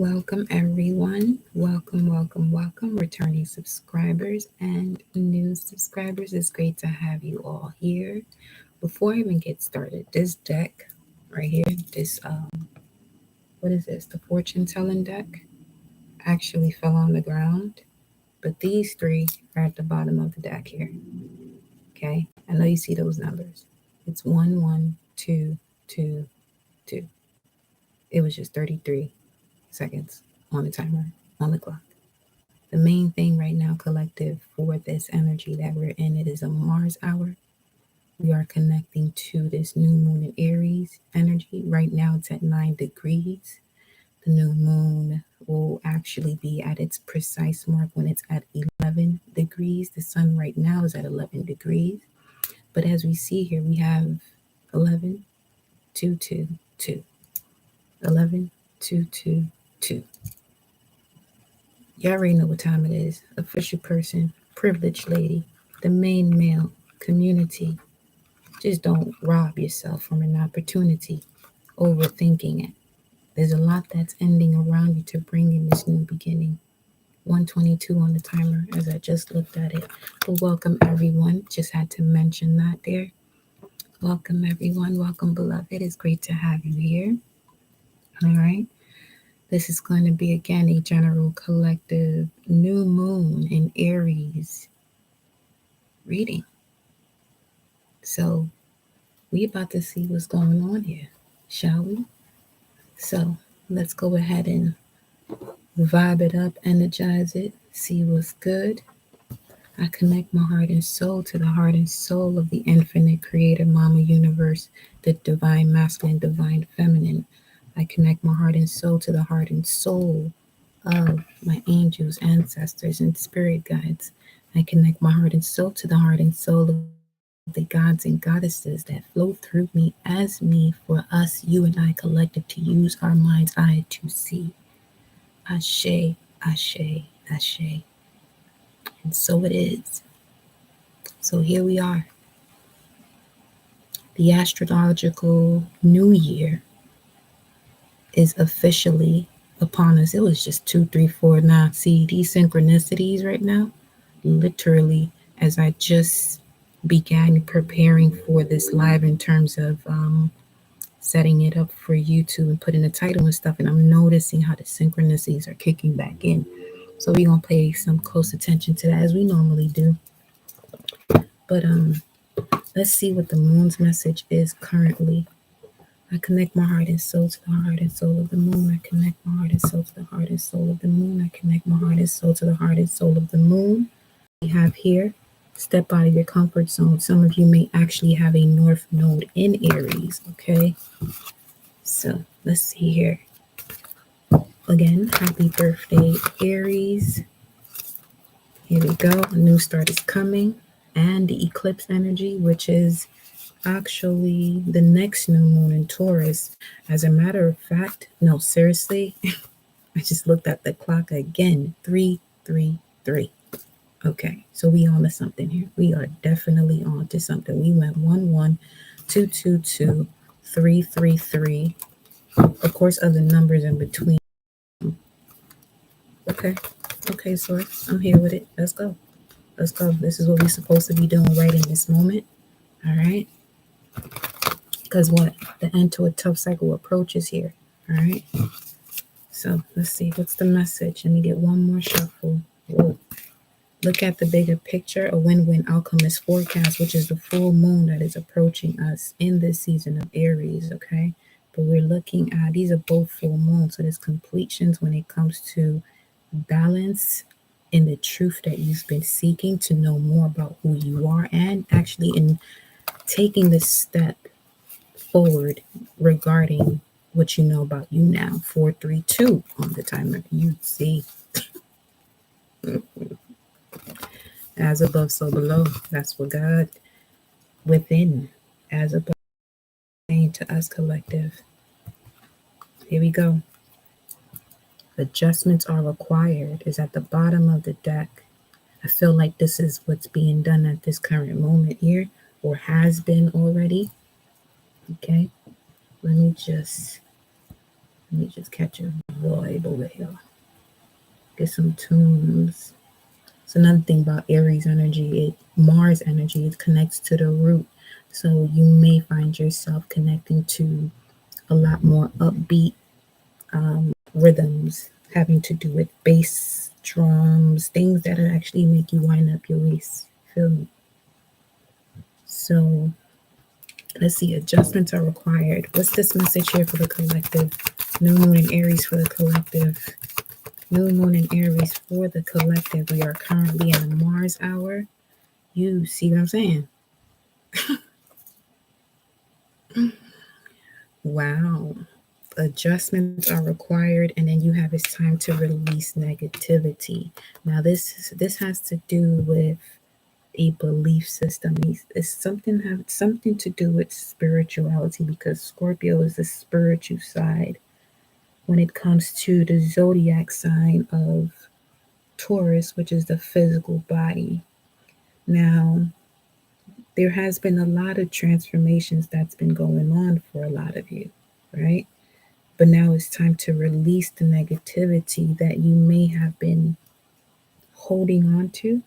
Welcome, everyone. Welcome, returning subscribers and new subscribers. It's great to have you all here. Before I even get started, this deck right here, what is this? The fortune telling deck actually fell on the ground, but these three are at the bottom of the deck here. Okay, I know you see those numbers. It's 1, 1, 2, 2, 2. It was just 33 seconds on the timer, on the clock. The main thing right now, collective, for this energy that we're in, it is a Mars hour. We are connecting to this new moon in Aries energy. Right now it's at 9 degrees. The new moon will actually be at its precise mark when it's at 11 degrees. The sun right now is at 11 degrees. But as we see here, we have 11, 2, 2, 2. 11, 2, 2, 2. You already know what time it is. Official person, privileged lady, the main male, community. Just don't rob yourself from an opportunity, overthinking it. There's a lot that's ending around you to bring in this new beginning. 122 on the timer as I just looked at it. But welcome, everyone. Just had to mention that there. Welcome, everyone. Welcome, beloved. It's great to have you here. All right. This is going to be, again, a general collective new moon in Aries reading. So we about to see what's going on here, shall we? So let's go ahead and vibe it up, energize it, see what's good. I connect my heart and soul to the heart and soul of the infinite creator, Mama Universe, the divine masculine, divine feminine. I connect my heart and soul to the heart and soul of my angels, ancestors, and spirit guides. I connect my heart and soul to the heart and soul of the gods and goddesses that flow through me as me for us, you and I collective, to use our mind's eye to see. Ashe, ashe, ashe. And so it is. So here we are. The astrological new year is officially upon us. It was just 2, 3, 4. Now, see these synchronicities right now, literally, as I just began preparing for this live in terms of setting it up for YouTube and putting a title and stuff, and I'm noticing how the synchronicities are kicking back in. So we're gonna pay some close attention to that as we normally do. But let's see what the moon's message is currently. I connect my heart and soul to the heart and soul of the moon. I connect my heart and soul to the heart and soul of the moon. I connect my heart and soul to the heart and soul of the moon. We have here, step out of your comfort zone. Some of you may actually have a north node in Aries, okay? So let's see here. Again, happy birthday, Aries. Here we go. A new start is coming. And the eclipse energy, which is actually the next new moon in Taurus. As a matter of fact, no, seriously, I just looked at the clock again. 333. Okay, so we on to something here. We are definitely on to something. We went 11222 333. Of course, other numbers in between. Okay, source. I'm here with it. Let's go. Let's go. This is what we're supposed to be doing right in this moment. All right. Because what? The end to a tough cycle approaches here. All right. So let's see. What's the message? Let me get one more shuffle. Whoa. Look at the bigger picture. A win-win outcome is forecast, which is the full moon that is approaching us in this season of Aries. Okay. But we're looking at, these are both full moons. So there's completions when it comes to balance in the truth that you've been seeking to know more about who you are, and actually in taking this step forward regarding what you know about you now. 432 on the timer. You see. As above, so below. That's what God within, as above, saying to us collective. Here we go. Adjustments are required is at the bottom of the deck. I feel like this is what's being done at this current moment here, or has been already. Okay, let me just Let me just catch a vibe over here. Get some tunes. So another thing about Aries energy, Mars energy, it connects to the root. So you may find yourself connecting to a lot more upbeat rhythms having to do with bass, drums, things that actually make you wind up your waist. Feel me? So let's see, adjustments are required. What's this message here for the collective? New moon in Aries for the collective. New moon in Aries for the collective. We are currently in the Mars hour. You see what I'm saying? Wow. Adjustments are required, and then you have it's time to release negativity. Now this has to do with a belief system. It's something have something to do with spirituality, because Scorpio is the spiritual side when it comes to the zodiac sign of Taurus, which is the physical body. Now, there has been a lot of transformations that's been going on for a lot of you, right? But now it's time to release the negativity that you may have been holding on to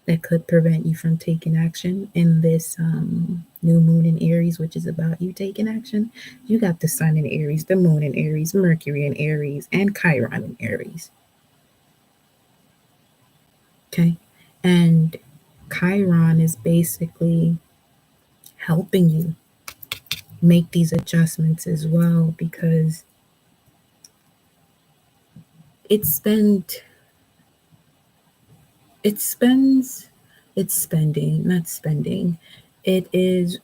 that could prevent you from taking action in this new moon in Aries, which is about you taking action. You got the sun in Aries, the moon in Aries, Mercury in Aries, and Chiron in Aries. Okay. And Chiron is basically helping you make these adjustments as well, because it spent it spends it's spending, not spending. It is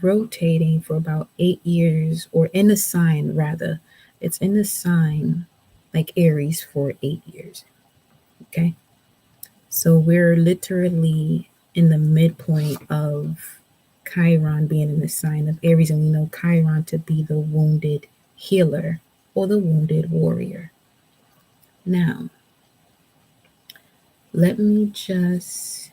rotating for about 8 years, or in a sign rather. It's in a sign like Aries for 8 years. Okay. So we're literally in the midpoint of Chiron being in the sign of Aries, and we know Chiron to be the wounded healer or the wounded warrior. Now, let me just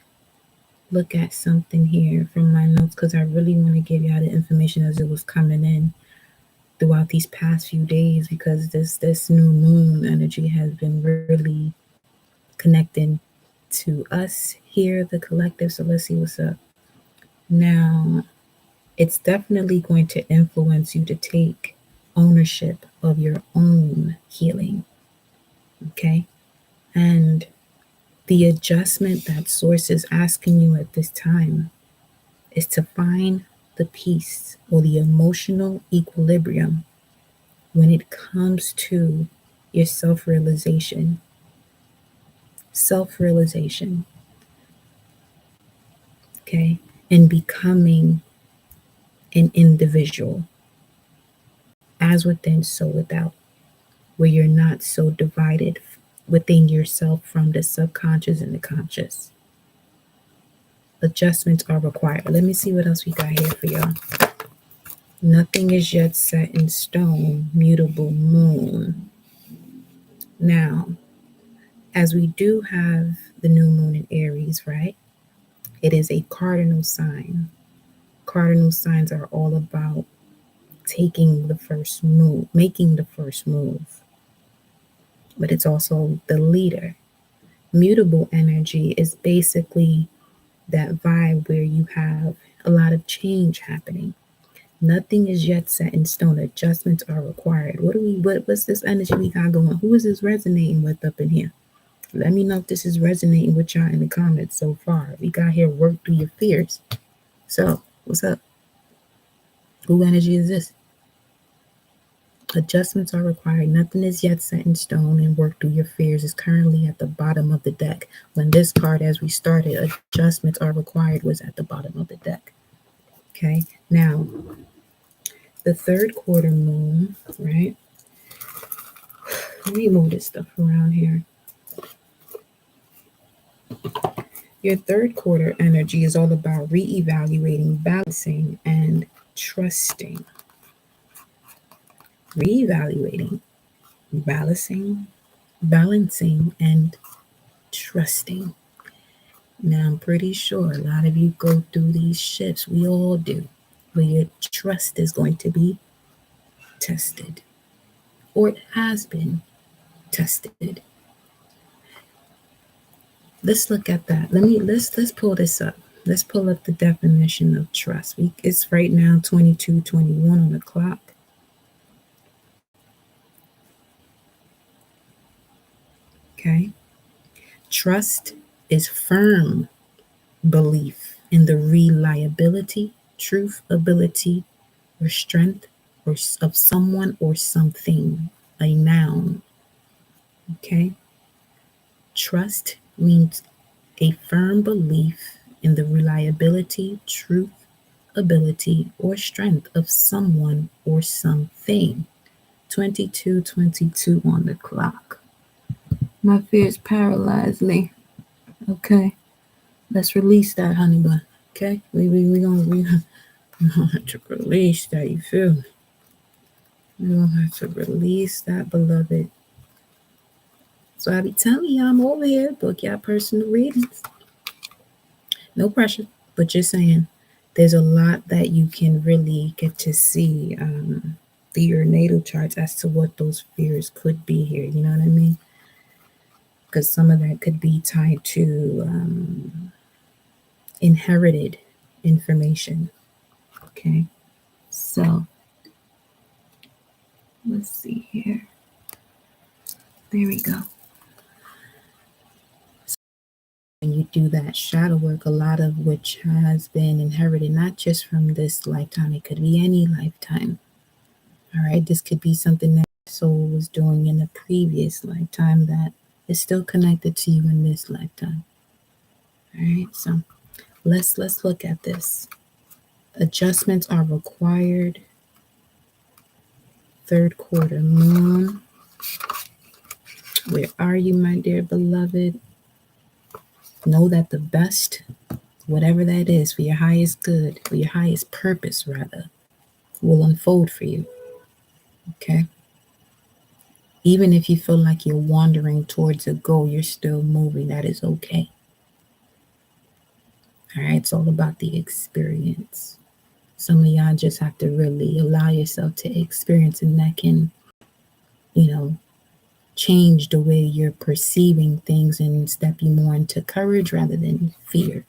look at something here from my notes, because I really want to give y'all the information as it was coming in throughout these past few days, because this new moon energy has been really connecting to us here, the collective. So let's see what's up. Now, it's definitely going to influence you to take ownership of your own healing. Okay. And the adjustment that Source is asking you at this time is to find the peace or the emotional equilibrium when it comes to your self realization. Self realization. Okay. And becoming an individual, as within, so without, where you're not so divided within yourself from the subconscious and the conscious. Adjustments are required. Let me see what else we got here for y'all. Nothing is yet set in stone, mutable moon. Now, as we do have the new moon in Aries, right? It is a cardinal sign. Cardinal signs are all about taking the first move, making the first move. But it's also the leader. Mutable energy is basically that vibe where you have a lot of change happening. Nothing is yet set in stone. Adjustments are required. What's this energy we got going? Who is this resonating with up in here? Let me know if this is resonating with y'all in the comments so far. We got here, work through your fears. So, what's up? Who energy is this? Adjustments are required. Nothing is yet set in stone, and work through your fears is currently at the bottom of the deck. When this card, as we started, adjustments are required, was at the bottom of the deck. Okay. Now, the third quarter moon, right? Let me move this stuff around here. Your third quarter energy is all about reevaluating, balancing, and trusting. Reevaluating, balancing, and trusting. Now, I'm pretty sure a lot of you go through these shifts. We all do. Where your trust is going to be tested, or it has been tested. Let's look at that. Let's pull this up. Let's pull up the definition of trust. It's right now 22:21 on the clock. Okay. Trust is firm belief in the reliability, truth, ability, or strength of someone or something, a noun. Okay. Trust means a firm belief in the reliability, truth, ability, or strength of someone or something. 22:22 on the clock. My fears paralyze me. Okay. Let's release that, honey bun. Okay? We gonna have to release that, you feel me? We're gonna have to release that, beloved. So I be telling you, I'm over here, book y'all personal readings. No pressure, but just saying, there's a lot that you can really get to see through your natal charts as to what those fears could be here. You know what I mean? Because some of that could be tied to inherited information. Okay, so let's see here. There we go. When you do that shadow work, a lot of which has been inherited, not just from this lifetime, it could be any lifetime. All right, this could be something that soul was doing in a previous lifetime that is still connected to you in this lifetime. All right, so let's look at this. Adjustments are required. Third quarter moon. Where are you, my dear beloved? Know that the best, whatever that is, for your highest good, for your highest purpose, rather, will unfold for you. Okay? Even if you feel like you're wandering towards a goal, you're still moving. That is okay. All right? It's all about the experience. Some of y'all just have to really allow yourself to experience, and that can, you know, change the way you're perceiving things and step you more into courage rather than fear.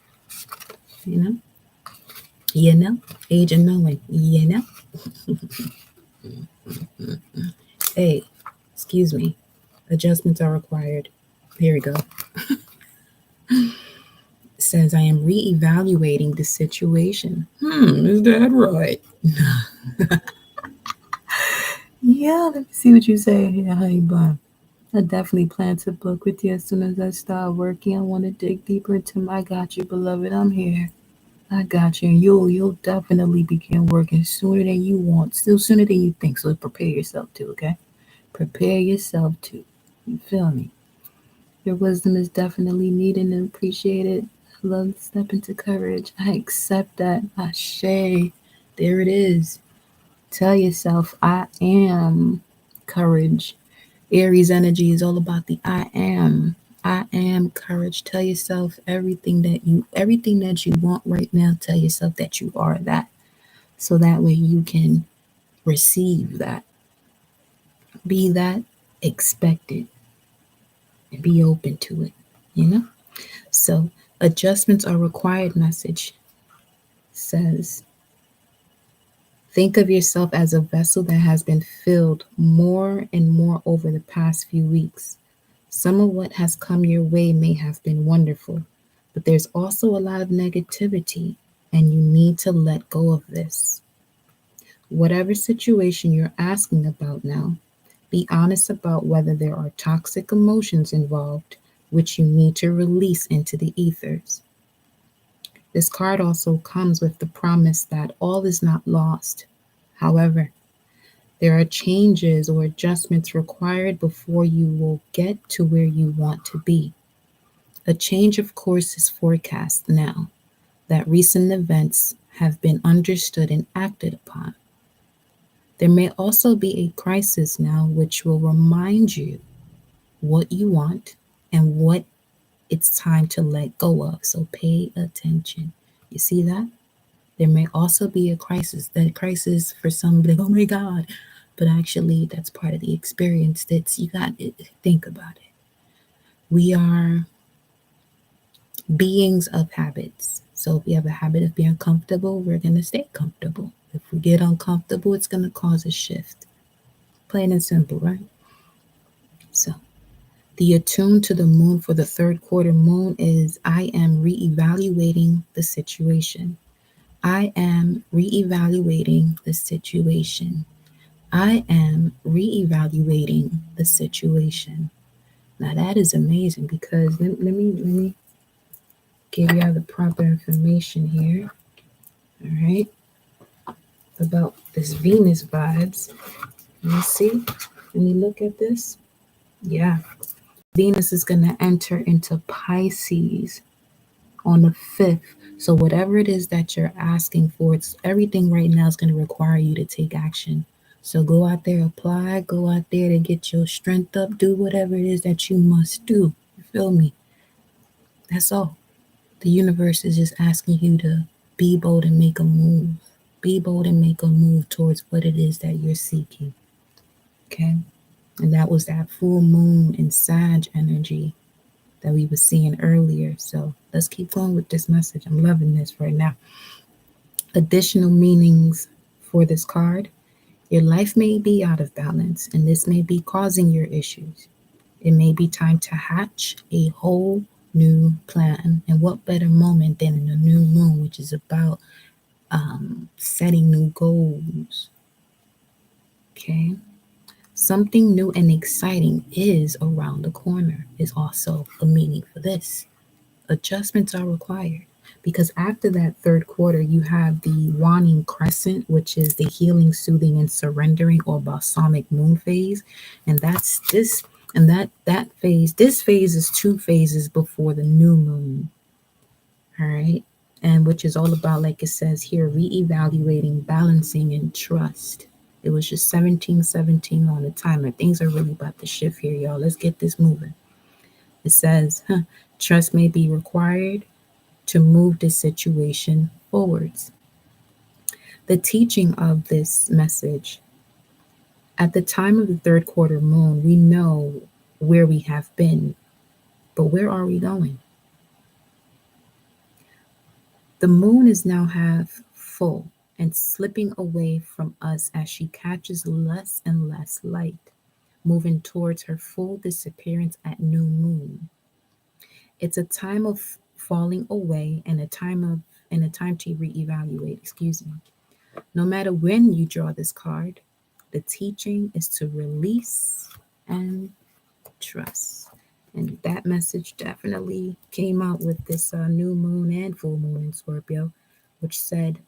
You know? You know? Age of knowing. You know? Hey, excuse me. Adjustments are required. Here we go. It says, I am reevaluating the situation. Is that right? Yeah, let me see what you say here, honey bun. I definitely plan to book with you as soon as I start working. I want to dig deeper into my. I got you, beloved. I'm here. I got you. And you'll definitely begin working sooner than you want, still sooner than you think. So prepare yourself to, okay? Prepare yourself to. You feel me? Your wisdom is definitely needed and appreciated. I love the step into courage. I accept that. Ashe. There it is. Tell yourself, I am courage. Aries energy is all about the I am. I am courage. Tell yourself everything that you want right now. Tell yourself that you are that. So that way you can receive that. Be that, expect it, and be open to it. You know? So adjustments are required message says, think of yourself as a vessel that has been filled more and more over the past few weeks. Some of what has come your way may have been wonderful, but there's also a lot of negativity, and you need to let go of this. Whatever situation you're asking about now, be honest about whether there are toxic emotions involved, which you need to release into the ethers. This card also comes with the promise that all is not lost. However, there are changes or adjustments required before you will get to where you want to be. A change of course is forecast now that recent events have been understood and acted upon. There may also be a crisis now which will remind you what you want and what it's time to let go of. So pay attention. You see that? There may also be a crisis. That crisis for some, like, oh my God, but actually that's part of the experience. That's, you got to think about it. We are beings of habits. So if we have a habit of being comfortable, we're going to stay comfortable. If we get uncomfortable, it's going to cause a shift. Plain and simple, right? So the attune to the moon for the third quarter moon is I am reevaluating the situation. I am reevaluating the situation. I am reevaluating the situation. Now that is amazing because let me give you all the proper information here. All right, about this Venus vibes. Let me see. Let me look at this. Yeah, Venus is going to enter into Pisces on the 5th. So whatever it is that you're asking for, it's everything right now is going to require you to take action. So go out there, apply, go out there to get your strength up, do whatever it is that you must do. You feel me? That's all. The universe is just asking you to be bold and make a move. Be bold and make a move towards what it is that you're seeking. Okay? And that was that full moon in Sag energy that we were seeing earlier. So let's keep going with this message. I'm loving this right now. Additional meanings for this card. Your life may be out of balance, and this may be causing your issues. It may be time to hatch a whole new plan. And what better moment than in a new moon, which is about setting new goals. Okay. Something new and exciting is around the corner, is also a meaning for this. Adjustments are required because after that third quarter, you have the waning crescent, which is the healing, soothing, and surrendering or balsamic moon phase. And that's this, and that phase, this phase is 2 phases before the new moon. All right. And which is all about, like it says here, reevaluating, balancing, and trust. It was just 1717 on the timer. Things are really about to shift here, y'all. Let's get this moving. It says, trust may be required to move the situation forwards. The teaching of this message, at the time of the third quarter moon, we know where we have been, but where are we going? The moon is now half full and slipping away from us as she catches less and less light, moving towards her full disappearance at new moon. It's a time of falling away and a time to reevaluate, excuse me. No matter when you draw this card, the teaching is to release and trust. And that message definitely came out with this new moon and full moon in Scorpio, which said,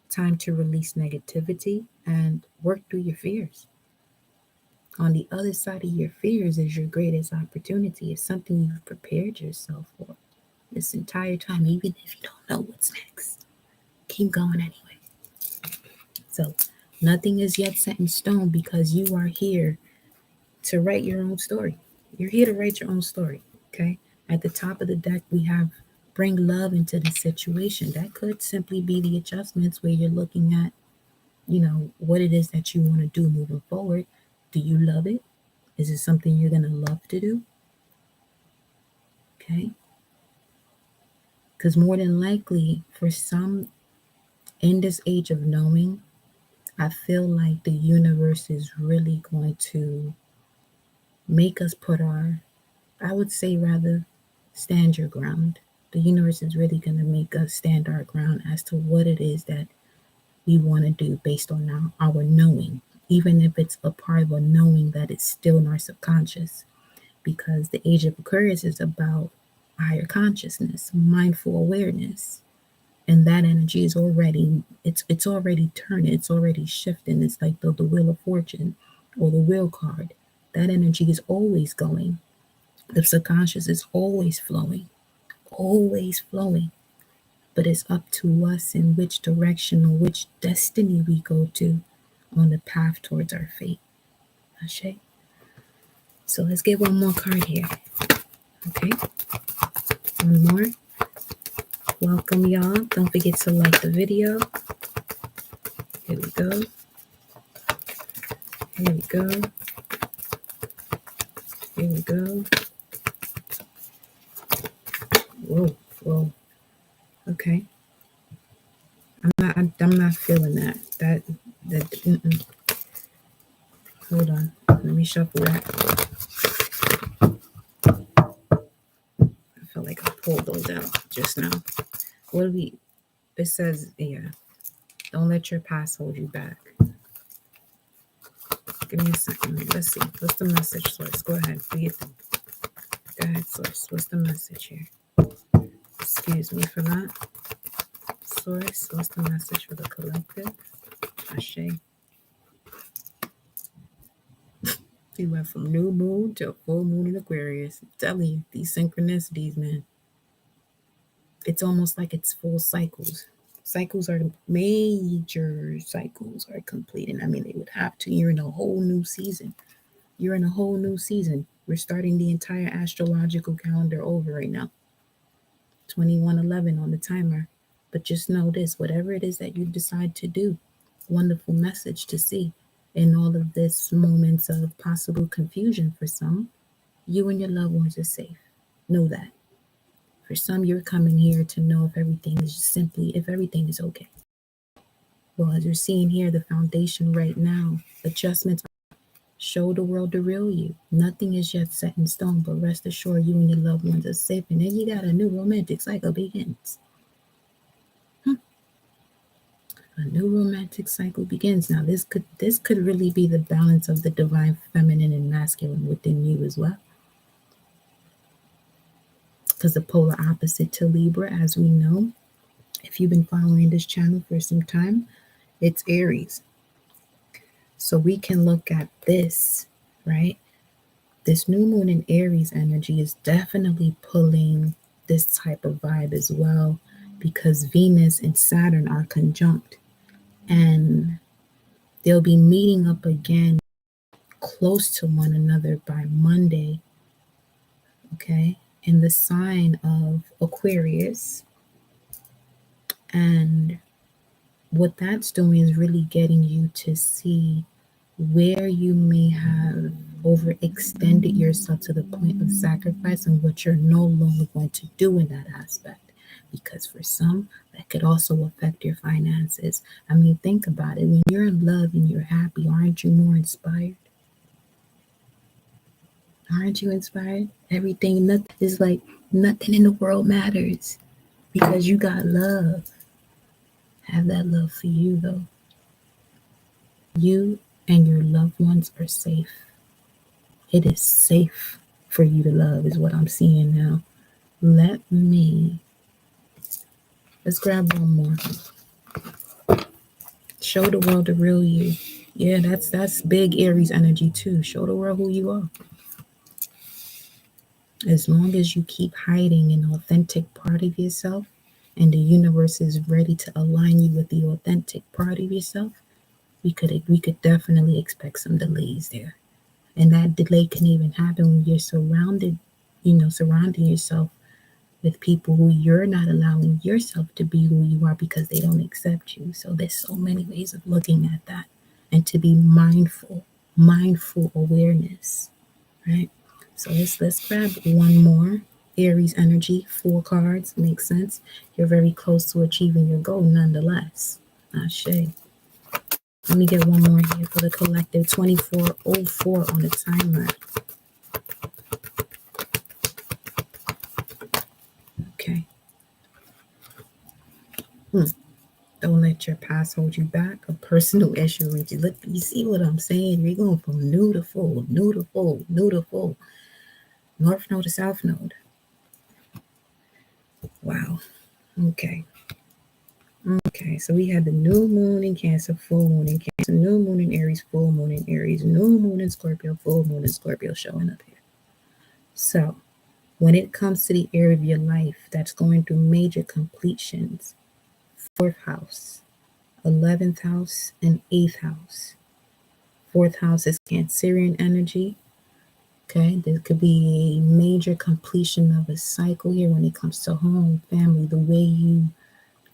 time to release negativity and work through your fears. On the other side of your fears is your greatest opportunity. It's something you've prepared yourself for this entire time, even if you don't know what's next. Keep going anyway. So nothing is yet set in stone because you are here to write your own story. You're here to write your own story, okay? At the top of the deck, we have bring love into the situation. That could simply be the adjustments where you're looking at, what it is that you want to do moving forward. Do you love it? Is it something you're going to love to do? Okay? Because more than likely, for some in this age of knowing, I feel like the universe is really going to make us put our, I would say rather, stand your ground. The universe is really going to make us stand our ground as to what it is that we want to do based on our knowing, even if it's a part of a knowing that it's still in our subconscious. Because the age of Aquarius is about higher consciousness, mindful awareness. And that energy is already, it's already turning, it's already shifting. It's like the wheel of fortune or the wheel card. That energy is always going. The subconscious is always flowing, always flowing. But it's up to us in which direction or which destiny we go to on the path towards our fate. Ashe? So let's get one more card here. Okay? One more. Welcome, y'all. Don't forget to like the video. Here we go. Here we go. Here we go. Whoa, whoa. Okay. I'm not feeling that. Mm-mm. Hold on. Let me shuffle that. I felt like I pulled those out just now. What do we? It says, yeah. Don't let your past hold you back. Give me a second. Let's see. What's the message, Source? Go ahead. Do your thing. Go ahead, Source. What's the message here? Excuse me for that. Source, what's the message for the collective? Ashe. We went from new moon to full moon in Aquarius. I'm telling you, these synchronicities, man. It's almost like it's full cycles. Cycles are major cycles are completing. I mean, they would have to. You're in a whole new season. You're in a whole new season. We're starting the entire astrological calendar over right now. 2111 on the timer. But just know this, whatever it is that you decide to do, wonderful message to see in all of this moments of possible confusion for some, you and your loved ones are safe. Know that. For some, you're coming here to know if everything is okay. Well, as you're seeing here, the foundation right now, adjustments show the world the real you. Nothing is yet set in stone, but rest assured you and your loved ones are safe. And then you got a new romantic cycle begins. A new romantic cycle begins. Now, this could really be the balance of the divine feminine and masculine within you as well. Because the polar opposite to Libra, as we know, if you've been following this channel for some time, it's Aries. So we can look at this, right? This new moon in Aries energy is definitely pulling this type of vibe as well, because Venus and Saturn are conjunct. And they'll be meeting up again close to one another by Monday, okay, in the sign of Aquarius. And what that's doing is really getting you to see where you may have overextended yourself to the point of sacrifice and what you're no longer going to do in that aspect. Because for some, that could also affect your finances. I mean, think about it. When you're in love and you're happy, aren't you more inspired? Aren't you inspired? Everything, nothing is like nothing in the world matters because you got love. Have that love for you, though. You and your loved ones are safe. It is safe for you to love, is what I'm seeing now. Let's grab one more. Show the world the real you. Yeah, that's big Aries energy too. Show the world who you are. As long as you keep hiding an authentic part of yourself and the universe is ready to align you with the authentic part of yourself, we could definitely expect some delays there. And that delay can even happen when you're surrounding yourself with people who you're not allowing yourself to be who you are because they don't accept you. So there's so many ways of looking at that, and to be mindful awareness, right? So let's grab one more. Aries energy, 4 cards, makes sense. You're very close to achieving your goal nonetheless. Ashe. Let me get one more here for the collective. 2404 on the timer. Okay. Don't let your past hold you back. A personal issue with you. Look, you see what I'm saying? We're going from new to full, new to full, new to full. North node to south node. Wow. Okay. Okay, so we had the new moon in Cancer, full moon in Cancer, new moon in Aries, full moon in Aries, new moon in Scorpio, full moon in Scorpio showing up here. So when it comes to the area of your life that's going through major completions, 4th house, 11th house, and 8th house. 4th house is Cancerian energy. Okay, there could be a major completion of a cycle here when it comes to home, family, the way you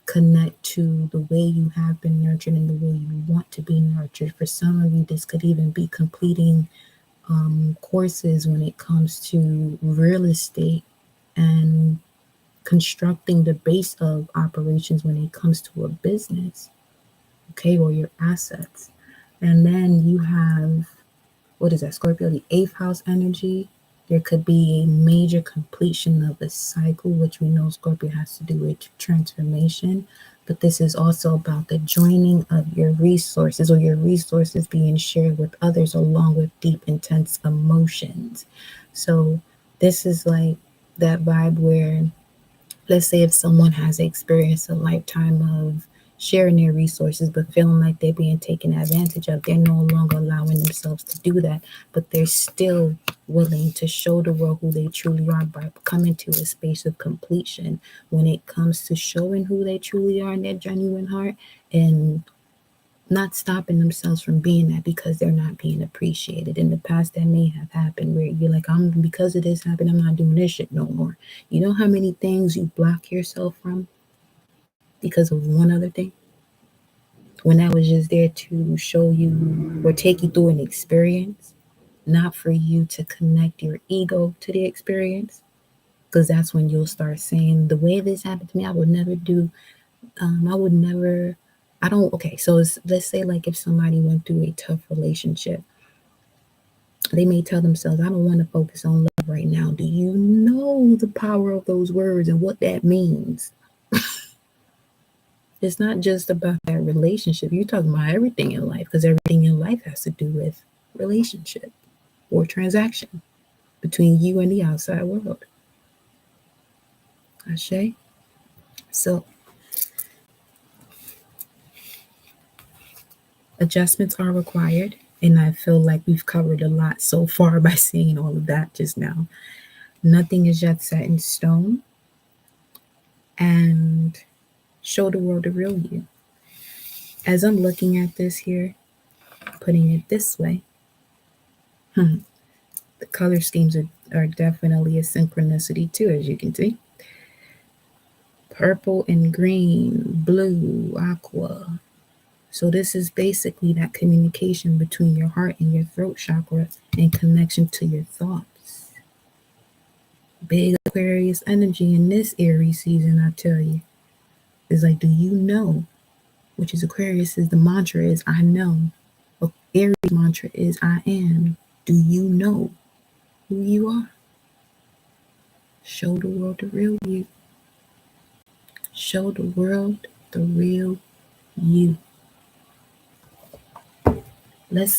connect to the way you have been nurtured and the way you want to be nurtured. For some of you, this could even be completing courses when it comes to real estate and constructing the base of operations when it comes to a business, okay, or your assets. And then you have, what is that, Scorpio, the eighth house energy. There could be a major completion of a cycle, which we know Scorpio has to do with transformation. But this is also about the joining of your resources, or your resources being shared with others along with deep, intense emotions. So this is like that vibe where, let's say if someone has experienced a lifetime of sharing their resources but feeling like they're being taken advantage of, they're no longer allowing themselves to do that, but they're still willing to show the world who they truly are by coming to a space of completion when it comes to showing who they truly are in their genuine heart, and not stopping themselves from being that because they're not being appreciated. In the past, that may have happened where you're like, I'm, because of this happened, I'm not doing this shit no more. You know how many things you block yourself from because of one other thing? When that was just there to show you or take you through an experience, not for you to connect your ego to the experience. Because that's when you'll start saying, the way this happened to me, I would never do, I would never, I don't, okay, so let's say like if somebody went through a tough relationship, they may tell themselves, I don't want to focus on love right now. Do you know the power of those words and what that means? It's not just about that relationship. You're talking about everything in life, because everything in life has to do with relationship or transaction between you and the outside world. Ashe? So adjustments are required. And I feel like we've covered a lot so far by saying all of that just now. Nothing is yet set in stone. And show the world the real you. As I'm looking at this here, putting it this way, the color schemes are definitely a synchronicity too, as you can see. Purple and green, blue, aqua. So this is basically that communication between your heart and your throat chakra and connection to your thoughts. Big Aquarius energy in this Aries season, I tell you. Is like, do you know? Which is Aquarius is the mantra is I know. Aries mantra is I am. Do you know who you are? Show the world the real you. Show the world the real you. What's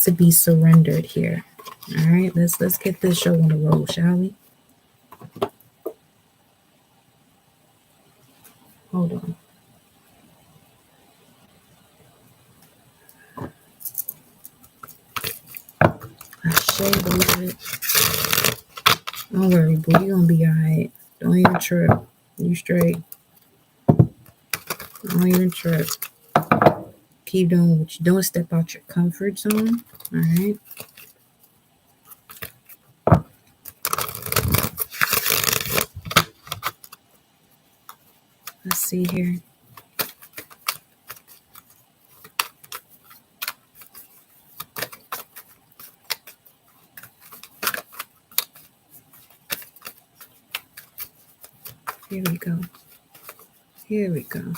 to be surrendered here. All right, let's get this show on the road, shall we? Hold on. I sure believe it. Don't worry, boo. You gonna be alright. Don't even trip. You straight. Don't even trip. Keep doing what you're doing. Step out your comfort zone. All right. Let's see here. Here we go. Here we go.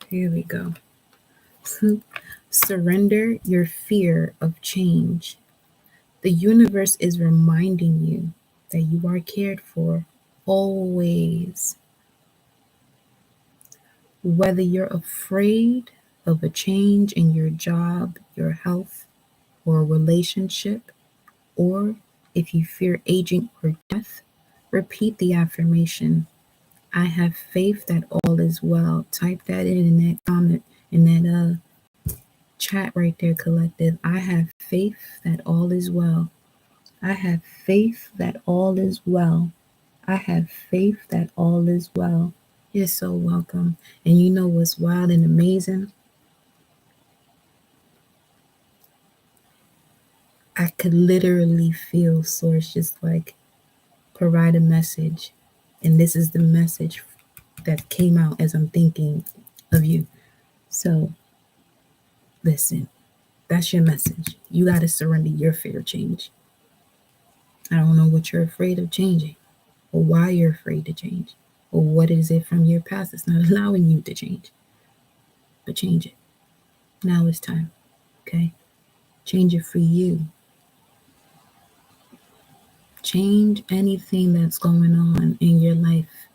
Here we go. Surrender your fear of change. The universe is reminding you that you are cared for always. Whether you're afraid of a change in your job, your health, or a relationship, or if you fear aging or death, repeat the affirmation. I have faith that all is well. Type that in that comment, in that chat right there, collective. I have faith that all is well. I have faith that all is well. I have faith that all is well. You're so welcome. And you know what's wild and amazing? I could literally feel Source just like provide a message, and this is the message that came out as I'm thinking of you. So, listen, that's your message. You got to surrender your fear of change. I don't know what you're afraid of changing, or why you're afraid to change, or what is it from your past that's not allowing you to change. But change it. Now it's time. Okay? Change it for you. Change anything that's going on in your life,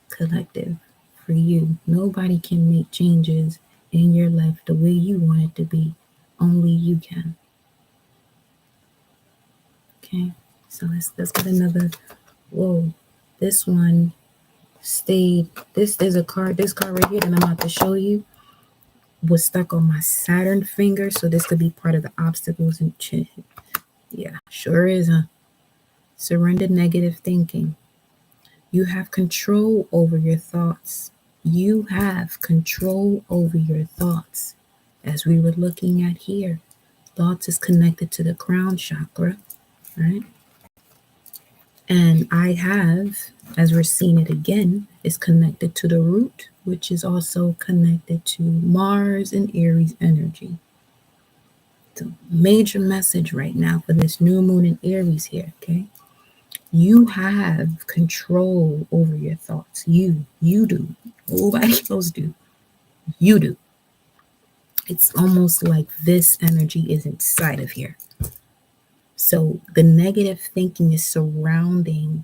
collective, for you. Nobody can make changes in your life the way you want it to be. Only you can. Okay? So let's get another. Whoa. This one stayed. There's a card. This card right here that I'm about to show you was stuck on my Saturn finger. So this could be part of the obstacles and yeah, sure is, huh? Surrender negative thinking. You have control over your thoughts. You have control over your thoughts. As we were looking at here, thoughts is connected to the crown chakra, right? And I have, as we're seeing it again, is connected to the root, which is also connected to Mars and Aries energy. So, major message right now for this new moon in Aries here, okay? You have control over your thoughts. You do. Nobody else do. You do. It's almost like this energy is inside of here. So the negative thinking is surrounding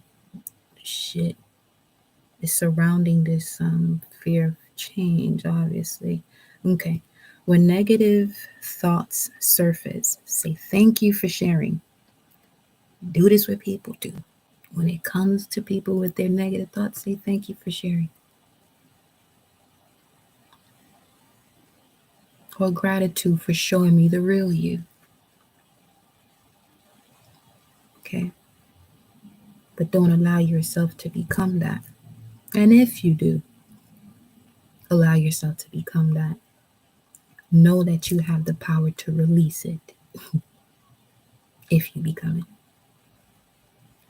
shit. It's surrounding this fear of change, obviously. Okay. When negative thoughts surface, say thank you for sharing. Do this with people too. When it comes to people with their negative thoughts, say thank you for sharing. Or gratitude for showing me the real you. Okay? But don't allow yourself to become that. And if you do allow yourself to become that, know that you have the power to release it if you become it.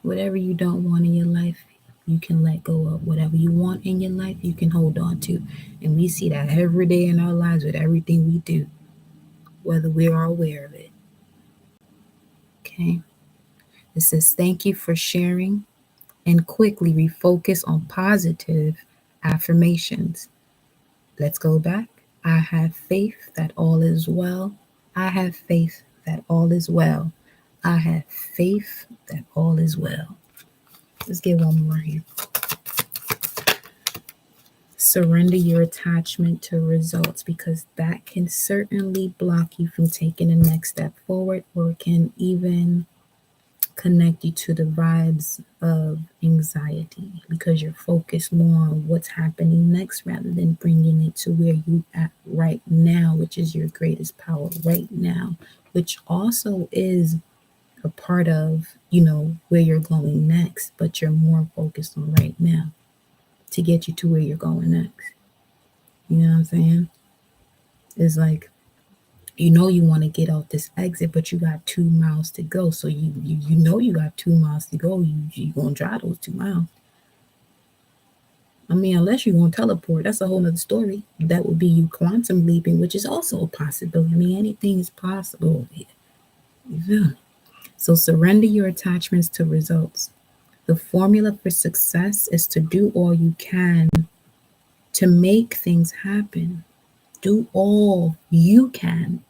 Whatever you don't want in your life, you can let go of. Whatever you want in your life, you can hold on to. And we see that every day in our lives with everything we do, whether we are aware of it. Okay? It says, thank you for sharing, and quickly refocus on positive affirmations. Let's go back. I have faith that all is well. I have faith that all is well. I have faith that all is well. Let's get one more here. Surrender your attachment to results, because that can certainly block you from taking the next step forward, or can even connect you to the vibes of anxiety, because you're focused more on what's happening next rather than bringing it to where you at right now, which is your greatest power right now, which also is a part of, where you're going next, but you're more focused on right now to get you to where you're going next. You know what I'm saying? It's like, you want to get out this exit, but you got 2 miles to go. So you got 2 miles to go. You gonna drive those 2 miles. I mean, unless you're gonna teleport, that's a whole nother story. That would be you quantum leaping, which is also a possibility. I mean, anything is possible here. Yeah. So surrender your attachments to results. The formula for success is to do all you can to make things happen. Do all you can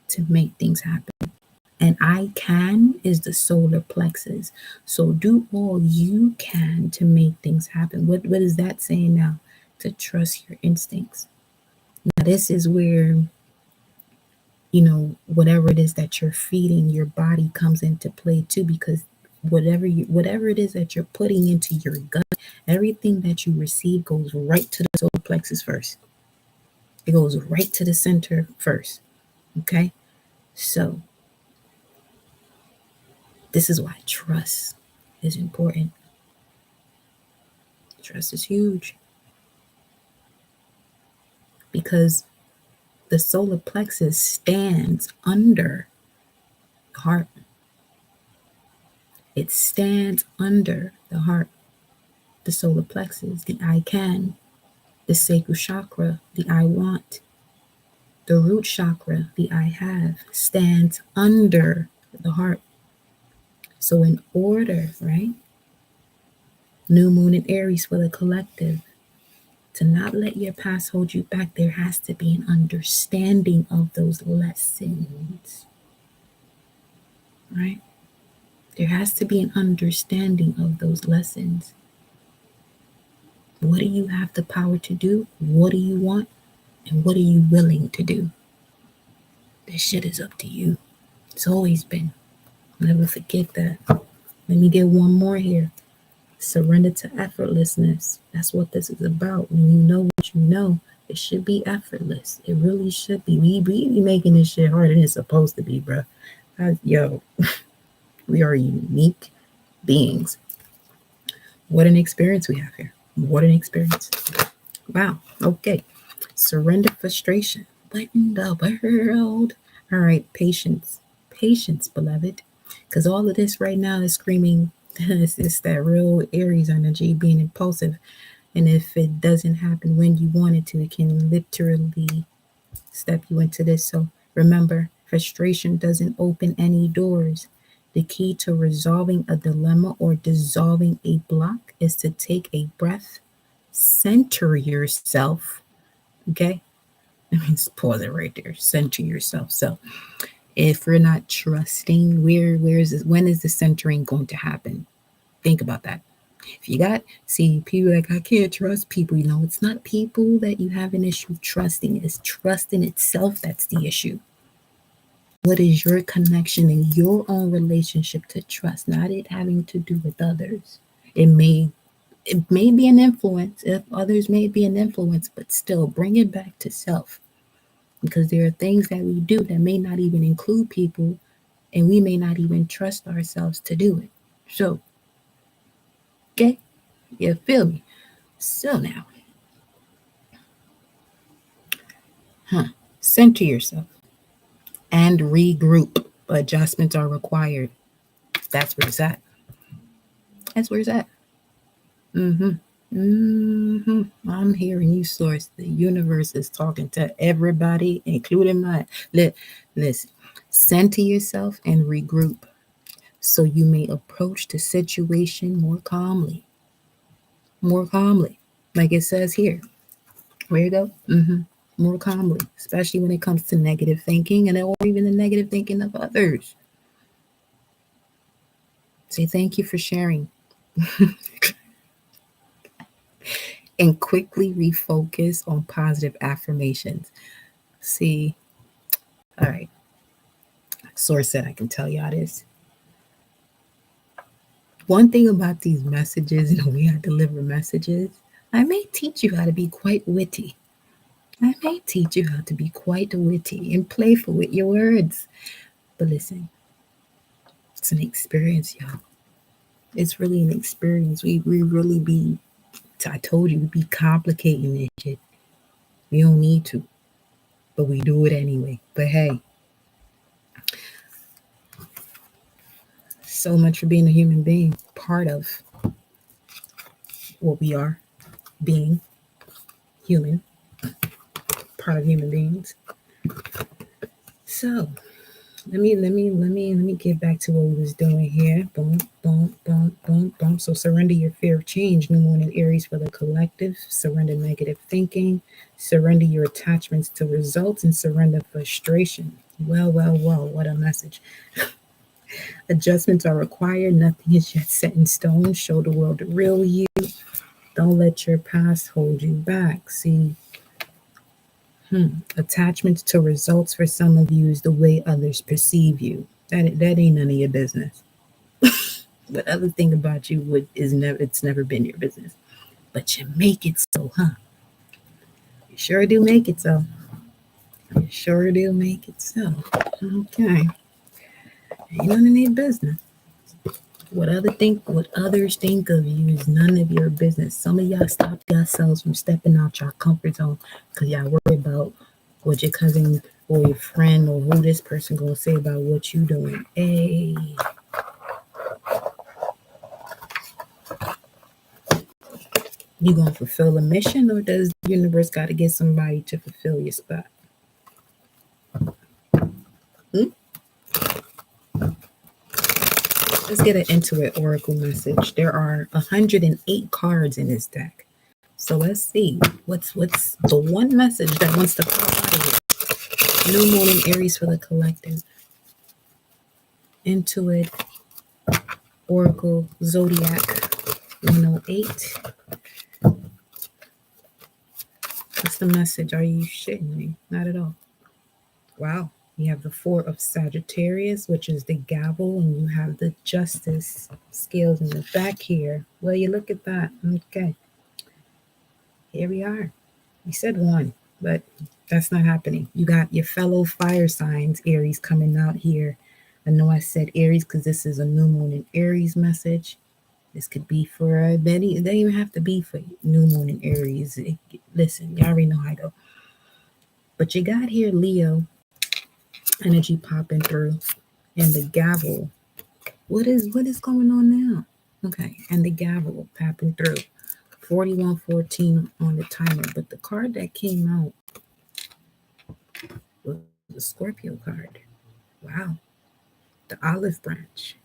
to make things happen. And I can is the solar plexus. So do all you can to make things happen. What is that saying now? To trust your instincts. Now this is where, whatever it is that you're feeding your body comes into play too, because whatever it is that you're putting into your gut, everything that you receive goes right to the solar plexus first. It goes right to the center first. Okay? So this is why trust is important. Trust is huge, because the solar plexus stands under the heart. It stands under the heart, the solar plexus, the I can, the sacral chakra, the I want, the root chakra, the I have, stands under the heart. So, in order, right? New moon in Aries for the collective, to not let your past hold you back, there has to be an understanding of those lessons, right? There has to be an understanding of those lessons. What do you have the power to do? What do you want? And what are you willing to do? This shit is up to you. It's always been. Never forget that. Let me get one more here. Surrender to effortlessness. That's what this is about. When you know what you know, it should be effortless. It really should be. We be making this shit harder than it's supposed to be, bro. Yo, we are unique beings. What an experience we have here. What an experience. Wow. Okay. Surrender frustration. What in the world? All right. Patience. Patience, beloved. Because all of this right now is screaming, it's that real Aries energy being impulsive. And if it doesn't happen when you want it to, it can literally step you into this. So remember, frustration doesn't open any doors. The key to resolving a dilemma or dissolving a block is to take a breath, center yourself. Okay? That means pause it right there. Center yourself. So if we're not trusting, where is this? When is the centering going to happen? Think about that. If you got, see, people like, I can't trust people. You know, it's not people that you have an issue trusting. It's trust in itself that's the issue. What is your connection in your own relationship to trust? Not it having to do with others. It may it may be an influence, if others may be an influence, but still bring it back to self. Because there are things that we do that may not even include people, and we may not even trust ourselves to do it. So, okay, you feel me? So now, center yourself and regroup. Adjustments are required. That's where it's at. That's where it's at. Mm-hmm. Mm-hmm. I'm hearing you, source. The universe is talking to everybody, including mine. Listen, center yourself and regroup so you may approach the situation more calmly. More calmly. Like it says here. Where you go? Mm-hmm. More calmly, especially when it comes to negative thinking and or even the negative thinking of others. Say thank you for sharing and quickly refocus on positive affirmations. See, all right. Source said I can tell y'all this. One thing about these messages and the way I deliver messages, I may teach you how to be quite witty. I may teach you how to be quite witty and playful with your words. But listen, it's an experience, y'all. It's really an experience. We really be, I told you, we be complicating this shit. We don't need to, but we do it anyway. But hey, so much for being a human being, part of what we are, being human, part of human beings. So let me get back to what we was doing here. Boom, boom, boom, boom, boom. So surrender your fear of change. New moon in Aries for the collective. Surrender negative thinking. Surrender your attachments to results and surrender frustration. Well, well, well, what a message. Adjustments are required. Nothing is yet set in stone. Show the world the real you. Don't let your past hold you back. See, attachments to results for some of you is the way others perceive you. That ain't none of your business. What other thing about you it's never been your business. But you make it so, huh? You sure do make it so. You sure do make it so. Okay. Ain't none of your business. What others think of you is none of your business. Some of y'all stop yourselves from stepping out your comfort zone because y'all worry about what your cousin or your friend or who this person gonna say about what you doing. Hey, You gonna fulfill a mission, or does the universe got to get somebody to fulfill your spot? Hmm? Let's get an Intuit Oracle message. There are 108 cards in this deck. So let's see. What's the one message that wants to pop out of it? New Moon in Aries for the collective. Intuit Oracle Zodiac 108. What's the message? Are you shitting me? Not at all. Wow. You have the Four of Sagittarius, which is the gavel, and you have the Justice scales in the back here. Well, you look at that. Okay. Here we are. We said one, but that's not happening. You got your fellow fire signs, Aries, coming out here. I know I said Aries because this is a new moon in Aries message. This could be for they don't even have to be for new moon in Aries. Listen, y'all already know how I go. But you got here Leo energy popping through, and the gavel. What is going on now? Okay, and the gavel popping through. 4114 on the timer, but the card that came out was the Scorpio card. Wow, the olive branch.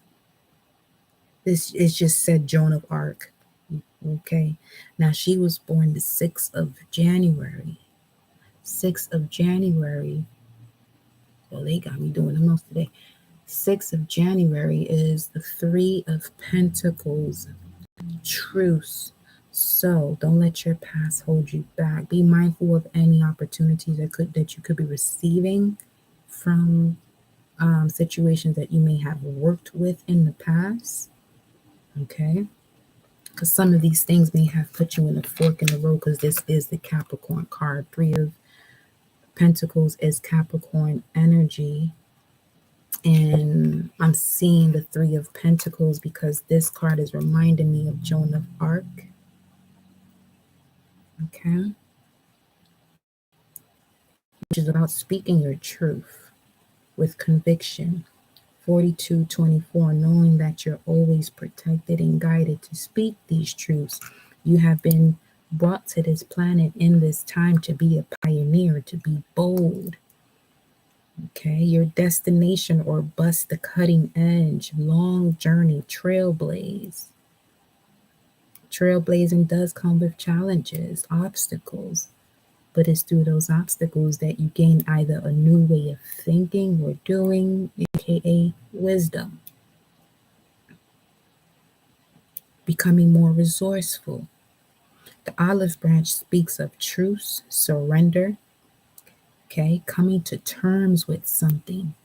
This is just said Joan of Arc. Okay, now she was born the 6th of January. 6th of January. Well, they got me doing the most today. 6th of January is the Three of Pentacles, truce. So don't let your past hold you back. Be mindful of any opportunities that you could be receiving from situations that you may have worked with in the past. Okay, because some of these things may have put you in a fork in the road, because this is the Capricorn card. Three of Pentacles is Capricorn energy. And I'm seeing the Three of Pentacles because this card is reminding me of Joan of Arc. Okay. Which is about speaking your truth with conviction. 4224, knowing that you're always protected and guided to speak these truths. You have been brought to this planet in this time to be a pioneer, to be bold. Okay, your destination or bust the cutting edge, long journey, trailblaze. Trailblazing does come with challenges, obstacles, but it's through those obstacles that you gain either a new way of thinking or doing, aka wisdom. Becoming more resourceful. The olive branch speaks of truce, surrender, okay, coming to terms with something.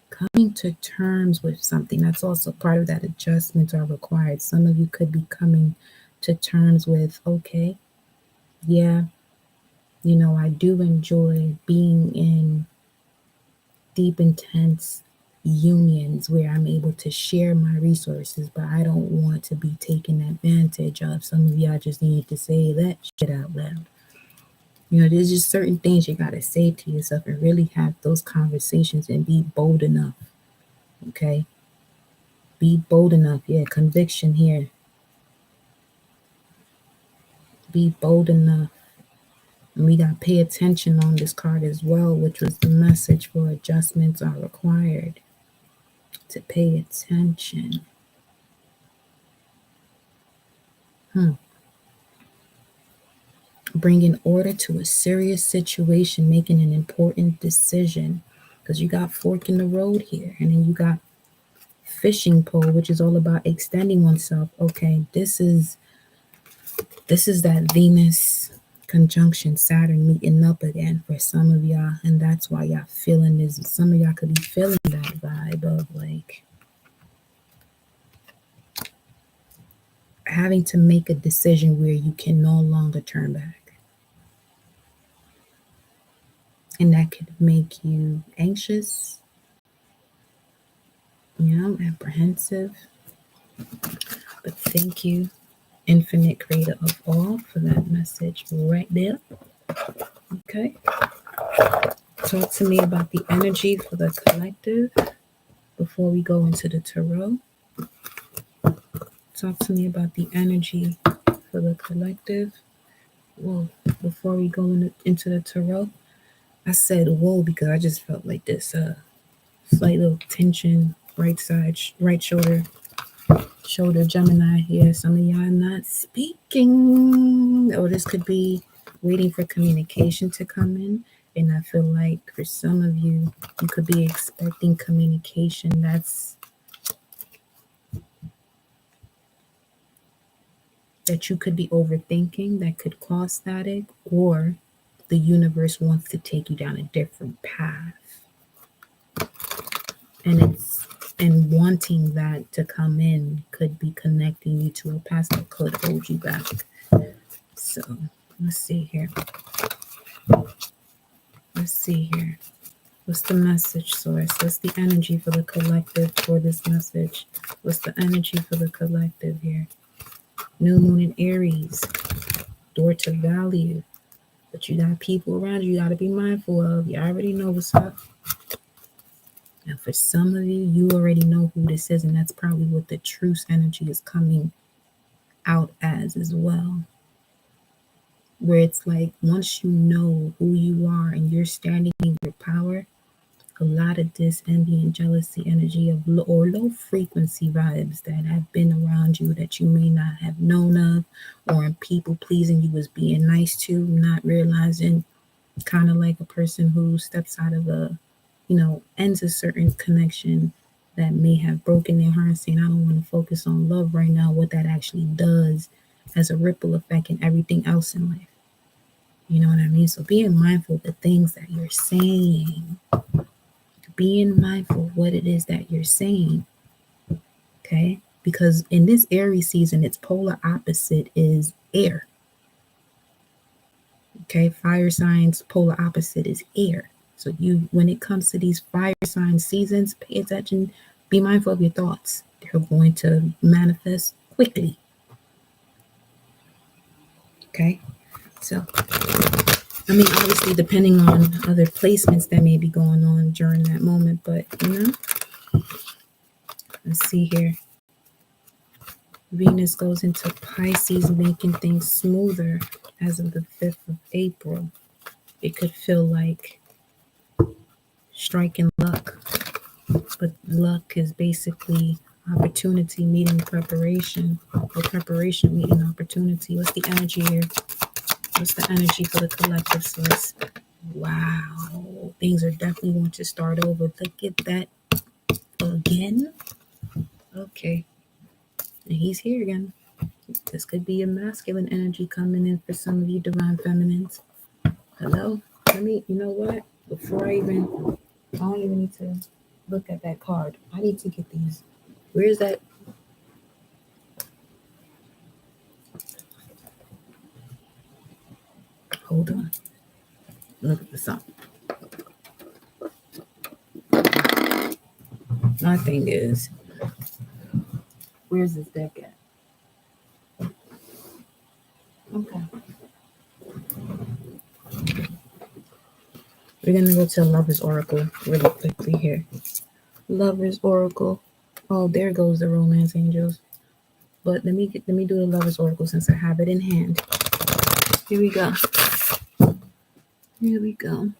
Coming to terms with something. That's also part of that. Adjustments are required. Some of you could be coming to terms with, okay, yeah, I do enjoy being in deep, intense unions where I'm able to share my resources, but I don't want to be taken advantage of. Some of y'all just need to say that shit out loud. There's just certain things you got to say to yourself and really have those conversations and be bold enough. Okay? Be bold enough. Yeah, conviction here. Be bold enough. And we got to pay attention on this card as well, which was the message for adjustments are required. To pay attention. Bringing order to a serious situation, making an important decision. Because you got fork in the road here. And then you got fishing pole, which is all about extending oneself. Okay, this is that Venus conjunction Saturn meeting up again for some of y'all, and that's why y'all feeling this. Some of y'all could be feeling that vibe of like having to make a decision where you can no longer turn back, and that could make you anxious, apprehensive. But thank you, infinite creator of all, for that message right there. Okay, talk to me about the energy for the collective before we go into the tarot. Talk to me about the energy for the collective. Whoa, before we go into the tarot, I said whoa because I just felt like this slight little tension, right side, right shoulder Gemini. Yeah, some of y'all not speaking. Or this could be waiting for communication to come in. And I feel like for some of you, you could be expecting communication that you could be overthinking, that could cause static, or the universe wants to take you down a different path. And wanting that to come in could be connecting you to a past that could hold you back. So let's see here. What's the message, source? What's the energy for the collective for this message? What's the energy for the collective here? New moon in Aries, door to value. But you got people around you got to be mindful of. You already know what's up. Now, for some of you, you already know who this is, and that's probably what the truce energy is coming out as well. Where it's like once you know who you are and you're standing in your power, a lot of this envy and jealousy energy of low frequency vibes that have been around you that you may not have known of, or in people pleasing you was being nice to, not realizing, kind of like a person who steps out of ends a certain connection that may have broken their heart, saying, I don't want to focus on love right now, what that actually does as a ripple effect in everything else in life. You know what I mean? So being mindful of the things that you're saying, being mindful of what it is that you're saying, okay? Because in this Aries season, its polar opposite is air, okay? Fire signs, polar opposite is air. So when it comes to these fire sign seasons, pay attention, be mindful of your thoughts. They're going to manifest quickly, okay? So I mean, obviously, depending on other placements that may be going on during that moment, but let's see here. Venus goes into Pisces, making things smoother as of the 5th of April. It could feel like striking luck, but luck is basically opportunity meeting preparation, or preparation meeting opportunity. What's the energy here? What's the energy for the collective, source? Wow, things are definitely going to start over. Look at that again. Okay, and he's here again. This could be a masculine energy coming in for some of you divine feminines. Hello? You know what? Before I don't even need to look at that card. I need to get these. Where's that? Hold on. Look at the sun. My thing is, where's this deck at? Okay. We're going to go to Lover's Oracle really quickly here. Lover's Oracle. Oh, there goes the romance angels. But let me do the Lover's Oracle since I have it in hand. Here we go. Here we go.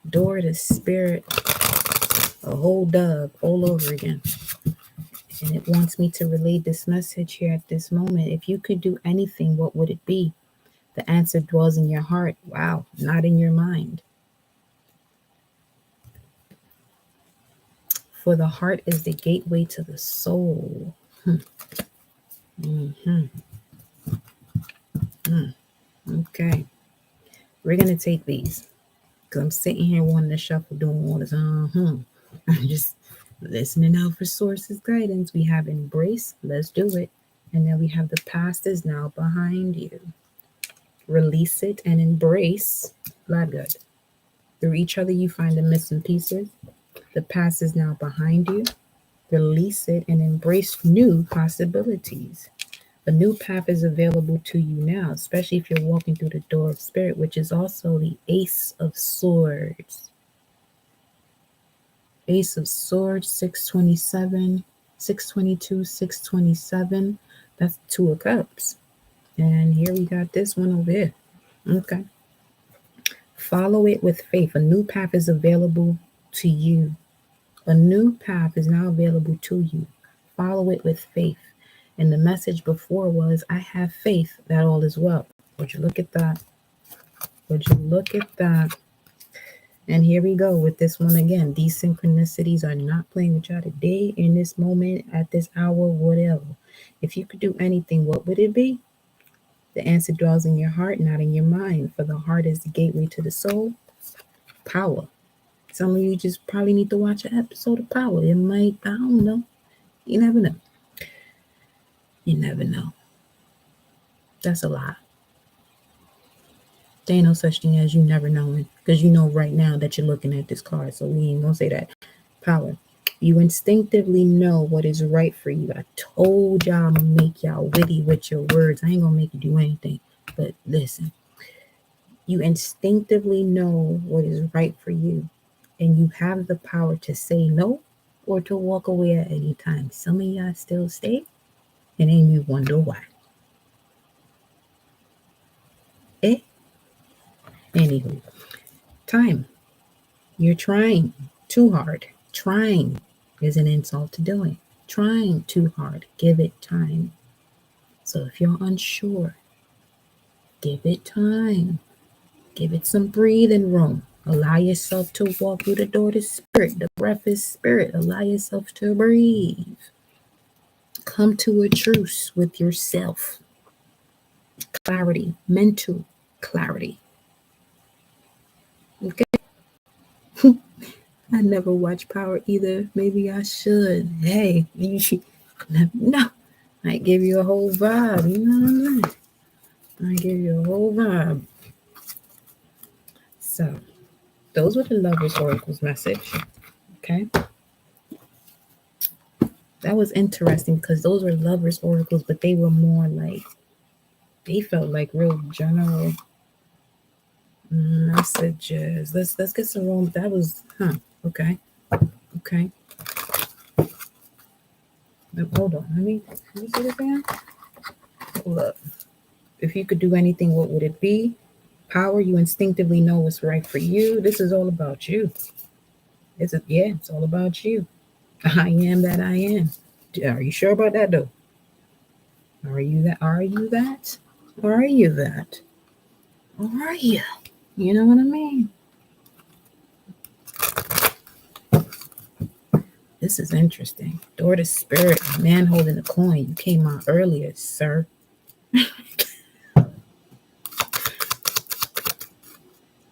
Door to spirit. A whole dove all over again. And it wants me to relay this message here at this moment. If you could do anything, what would it be? The answer dwells in your heart. Wow, not in your mind. For the heart is the gateway to the soul. Okay. We're going to take these. Because I'm sitting here wanting to shuffle, doing all this. I'm just listening out for sources guidance. We have embrace. Let's do it. And then we have the past is now behind you. Release it and embrace. Blood good. Through each other, you find the missing pieces. The past is now behind you. Release it and embrace new possibilities. A new path is available to you now, especially if you're walking through the door of spirit, which is also the Ace of Swords. Ace of Swords, 627. 622, 627. That's Two of Cups. And here we got this one over here. Okay. Follow it with faith. A new path is available to you. A new path is now available to you. Follow it with faith. And the message before was, I have faith that all is well. Would you look at that? Would you look at that? And here we go with this one again. These synchronicities are not playing with y'all today, in this moment, at this hour, whatever. If you could do anything, what would it be? The answer dwells in your heart, not in your mind. For the heart is the gateway to the soul. Power. Some of you just probably need to watch an episode of Power. It might, I don't know. You never know. You never know. That's a lie. There ain't no such thing as you never knowing, because you know right now that you're looking at this card. So we ain't gonna say that. Power. You instinctively know what is right for you. I told y'all I'm gonna make y'all witty with your words. I ain't gonna make you do anything. But listen, you instinctively know what is right for you, and you have the power to say no or to walk away at any time. Some of y'all still stay, and then you wonder why. Anywho, time. You're trying too hard. Trying is an insult to doing. Trying too hard. Give it time. So if you're unsure, give it time. Give it some breathing room. Allow yourself to walk through the door to spirit. The breath is spirit. Allow yourself to breathe. Come to a truce with yourself. Clarity. Mental clarity. Okay? I never watched Power either. Maybe I should. Hey, you should never know. I give you a whole vibe. You know what I mean? I give you a whole vibe. So, those were the Lovers Oracle's message. Okay. That was interesting because those were Lovers Oracles, but they were more like, they felt like real general messages. Let's get some room. That was, okay. Okay. Hold on. Let me see this again. Hold up. If you could do anything, what would it be? Power, you instinctively know what's right for you. This is all about you. It's all about you. I am that I am. Are you sure about that though? Are you that? Are you that? Are you that? Or are you? You know what I mean? This is interesting. Door to spirit, man holding a coin. You came out earlier, sir.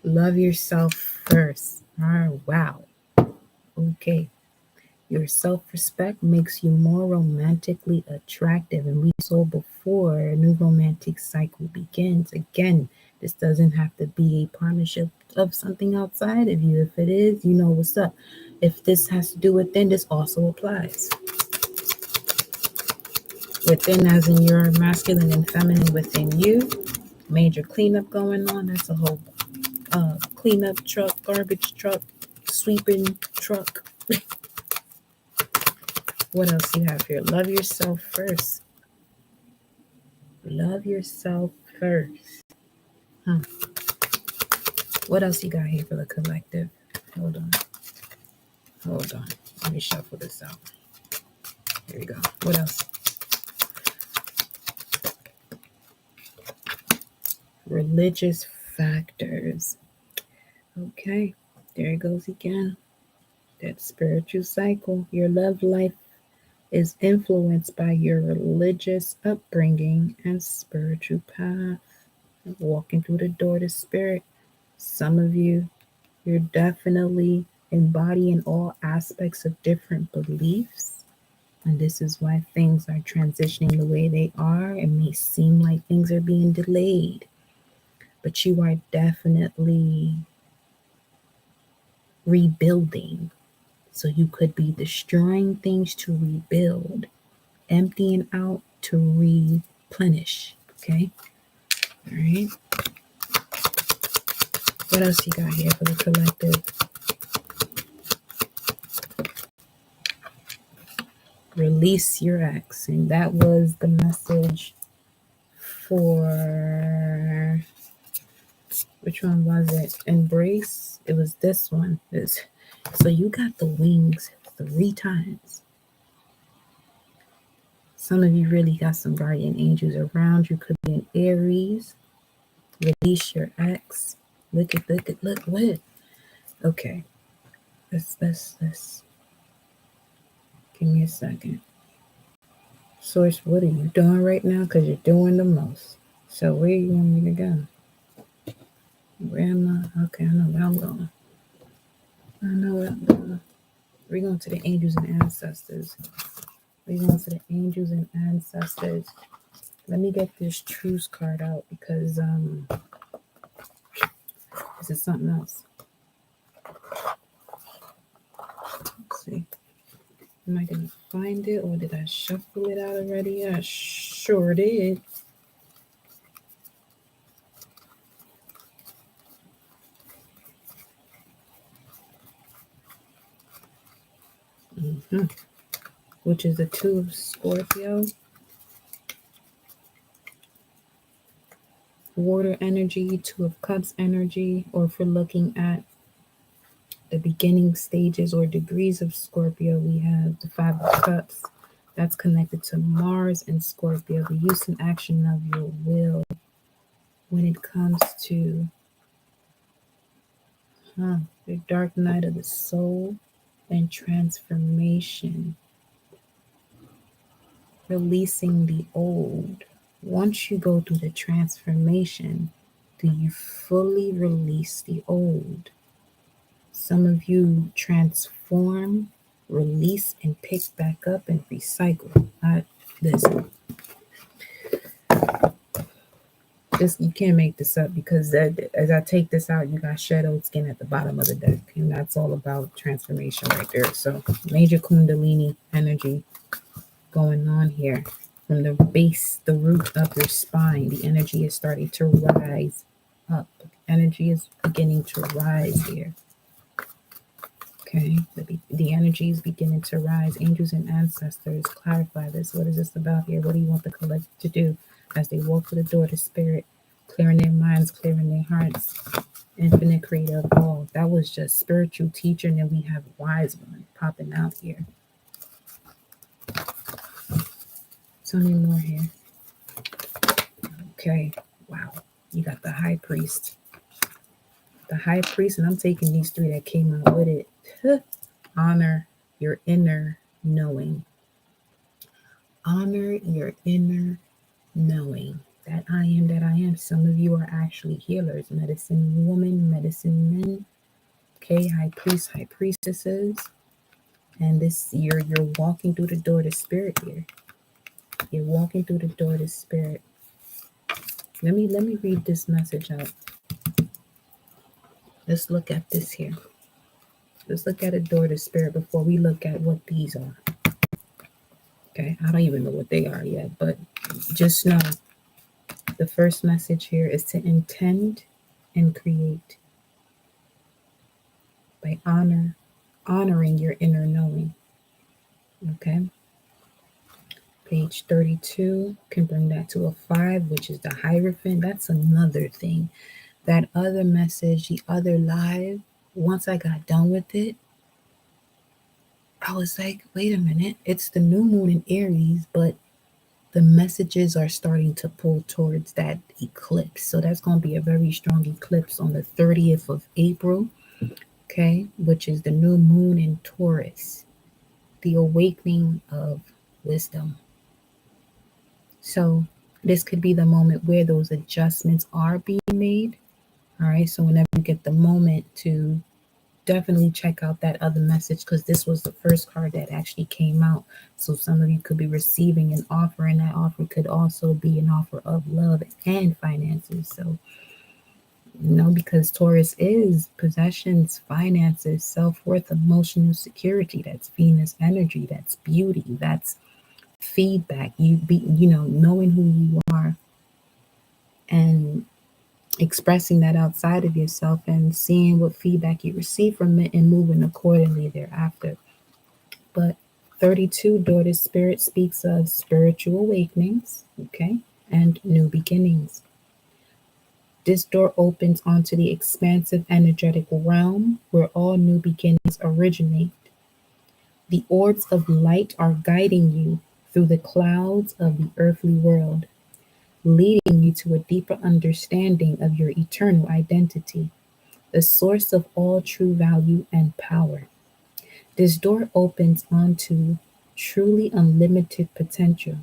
Love yourself first. Oh, wow. Okay. Your self-respect makes you more romantically attractive. And we saw before a new romantic cycle begins. Again, this doesn't have to be a partnership of something outside of you. If it is, you know what's up. If this has to do with then, this also applies. Within, as in your masculine and feminine within you. Major cleanup going on. That's a whole cleanup truck, garbage truck, sweeping truck. What else you have here? Love yourself first. Love yourself first. What else you got here for the collective? Hold on. Let me shuffle this out. Here we go. What else? Religious factors. Okay. There it goes again. That spiritual cycle. Your love life is influenced by your religious upbringing and spiritual path. Walking through the door to spirit. Some of you, you're definitely embodying all aspects of different beliefs. And this is why things are transitioning the way they are. It may seem like things are being delayed, but you are definitely rebuilding. So you could be destroying things to rebuild, emptying out to replenish. Okay. All right. What else you got here for the collective? Release your ex. And that was the message for, which one was it? Embrace. It was this one. So you got the wings 3 times. Some of you really got some guardian angels around you. Could be an Aries. Release your ex. Look. What? Okay. Let's. Give me a second. Source, what are you doing right now? Because you're doing the most. So where you want me to go? Where am I? Okay, I know where I'm going. We're going to the angels and ancestors. We're going to the angels and ancestors. Let me get this truce card out because this is something else. Let's see. Am I going to find it or did I shuffle it out already? I sure did. Which is the 2 of Scorpio. Water energy, 2 of Cups energy, or if we're looking at the beginning stages or degrees of Scorpio, we have the 5 of Cups. That's connected to Mars and Scorpio, the use and action of your will when it comes to the dark night of the soul and transformation. Releasing the old. Once you go through the transformation, do you fully release the old? Some of you transform, release, and pick back up and recycle. Listen, you can't make this up because as I take this out, you got shadow skin at the bottom of the deck, and that's all about transformation right there. So major Kundalini energy going on here. From the base, the root of your spine, the energy is starting to rise up. Energy is beginning to rise here. Okay, the energy is beginning to rise. Angels and ancestors, clarify this. What is this about here? What do you want the collective to do as they walk through the door to spirit, clearing their minds, clearing their hearts? Infinite creator of all. That was just spiritual teacher, and then we have wise one popping out here. Tell me more here. Okay, wow. You got the high priest. The high priest, and I'm taking these 3 that came out with it. Honor your inner knowing. Honor your inner knowing. That I am that I am. Some of you are actually healers, medicine woman, medicine men. Okay, high priests, high priestesses. And this year you're walking through the door to spirit here. You're walking through the door to spirit. Let me read this message out. Let's look at this here. Let's look at a door to spirit before we look at what these are. Okay, I don't even know what they are yet, but just know the first message here is to intend and create by honoring your inner knowing. Okay. Page 32 can bring that to a 5, which is the Hierophant. That's another thing. That other message, the other live, once I got done with it, I was like, wait a minute, it's the new moon in Aries, but the messages are starting to pull towards that eclipse. So that's going to be a very strong eclipse on the 30th of April, okay, which is the new moon in Taurus, the awakening of wisdom. So this could be the moment where those adjustments are being made. All right, so whenever you get the moment to definitely check out that other message, because this was the first card that actually came out. So some of you could be receiving an offer, and that offer could also be an offer of love and finances. So, because Taurus is possessions, finances, self-worth, emotional security. That's Venus energy. That's beauty. That's feedback. Knowing who you are and expressing that outside of yourself and seeing what feedback you receive from it and moving accordingly thereafter. But 32 daughter spirit speaks of spiritual awakenings, okay, and new beginnings. This door opens onto the expansive energetic realm where all new beginnings originate. The orbs of light are guiding you through the clouds of the earthly world, leading you to a deeper understanding of your eternal identity, the source of all true value and power. This door opens onto truly unlimited potential,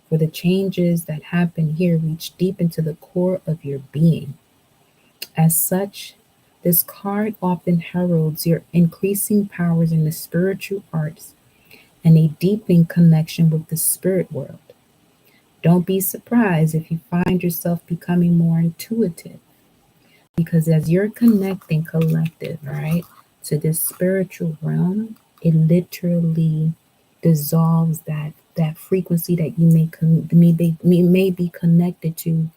for the changes that happen here reach deep into the core of your being. As such, this card often heralds your increasing powers in the spiritual arts and a deepening connection with the spirit world. Don't be surprised if you find yourself becoming more intuitive, because as you're connecting collective, right, to this spiritual realm, it literally dissolves that frequency that you may be connected to,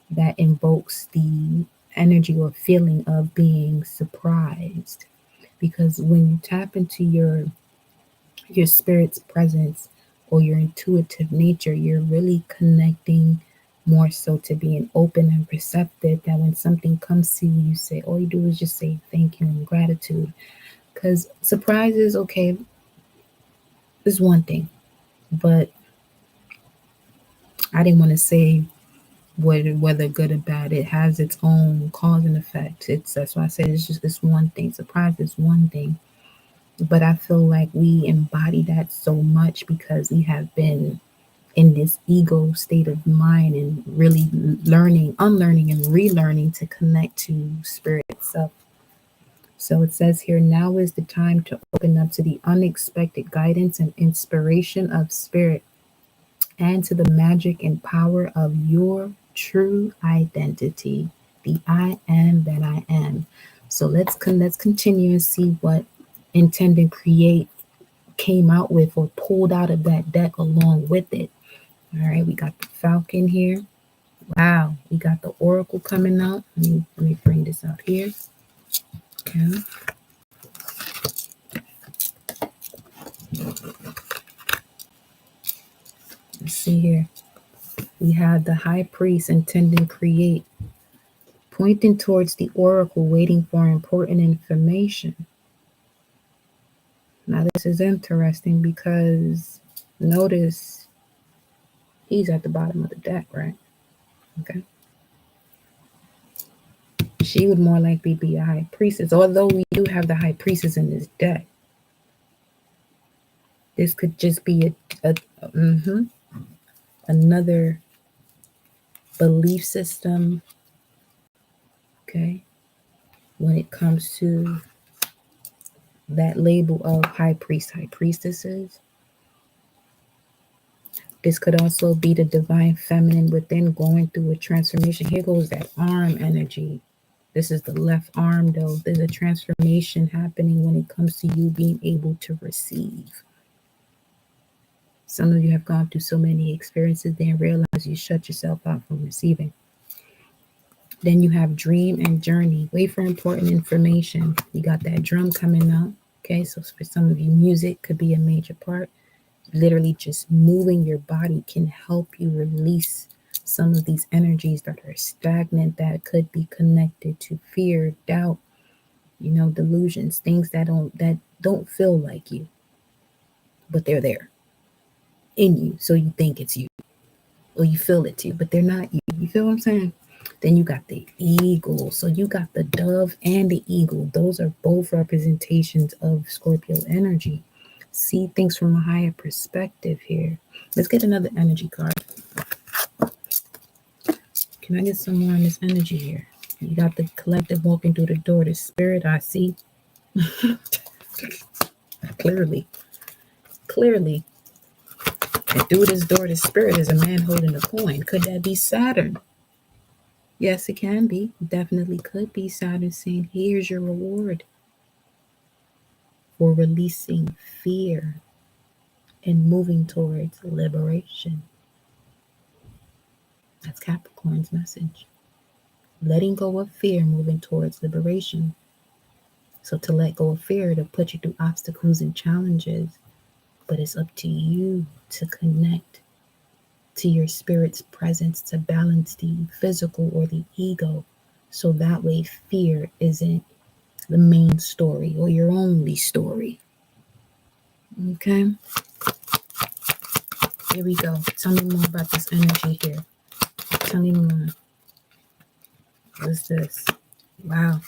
that invokes the energy or feeling of being surprised. Because when you tap into your spirit's presence or your intuitive nature, you're really connecting more so to being open and receptive, that when something comes to you, you say, all you do is just say thank you and gratitude. Because surprises, okay, is one thing, but I didn't want to say whether good or bad. It has its own cause and effect. That's why I said it's just this one thing. Surprise is one thing, but I feel like we embody that so much because we have been in this ego state of mind and really learning, unlearning, and relearning to connect to spirit itself. So it says here, now is the time to open up to the unexpected guidance and inspiration of spirit and to the magic and power of your true identity, the I am that I am. So let's continue and see what Intend and Create came out with or pulled out of that deck along with it. All right, we got the Falcon here. Wow, we got the Oracle coming out. Let me bring this out here. Okay. Let's see here. We have the High Priest Intend and Create, pointing towards the Oracle, waiting for important information. Now, this is interesting because notice he's at the bottom of the deck, right? Okay. She would more likely be a High Priestess, although we do have the High Priestess in this deck. This could just be another belief system, okay, when it comes to that label of high priest, high priestesses. This could also be the divine feminine within going through a transformation. Here goes that arm energy. This is the left arm, though. There's a transformation happening when it comes to you being able to receive. Some of you have gone through so many experiences, then realize you shut yourself out from receiving. Then you have dream and journey. Wait for important information. You got that drum coming out. Okay, so for some of you, music could be a major part. Literally just moving your body can help you release some of these energies that are stagnant, that could be connected to fear, doubt, delusions, things that don't feel like you, but they're there in you. So you think it's you, or you feel it too, but they're not you. You feel what I'm saying? Then you got the eagle. So you got the dove and the eagle. Those are both representations of Scorpio energy. See things from a higher perspective here. Let's get another energy card. Can I get some more on this energy here? You got the collective walking through the door. The spirit I see. Clearly. And through this door, the spirit is a man holding a coin. Could that be Saturn? Yes, it can be. Definitely could be Saturn saying, here's your reward for releasing fear and moving towards liberation. That's Capricorn's message. Letting go of fear, moving towards liberation. So to let go of fear, to put you through obstacles and challenges, But it's up to you to connect to your spirit's presence to balance the physical or the ego. So that way, fear isn't the main story or your only story. Okay, here we go. Tell me more about this energy here. Tell me more. What's this? Wow.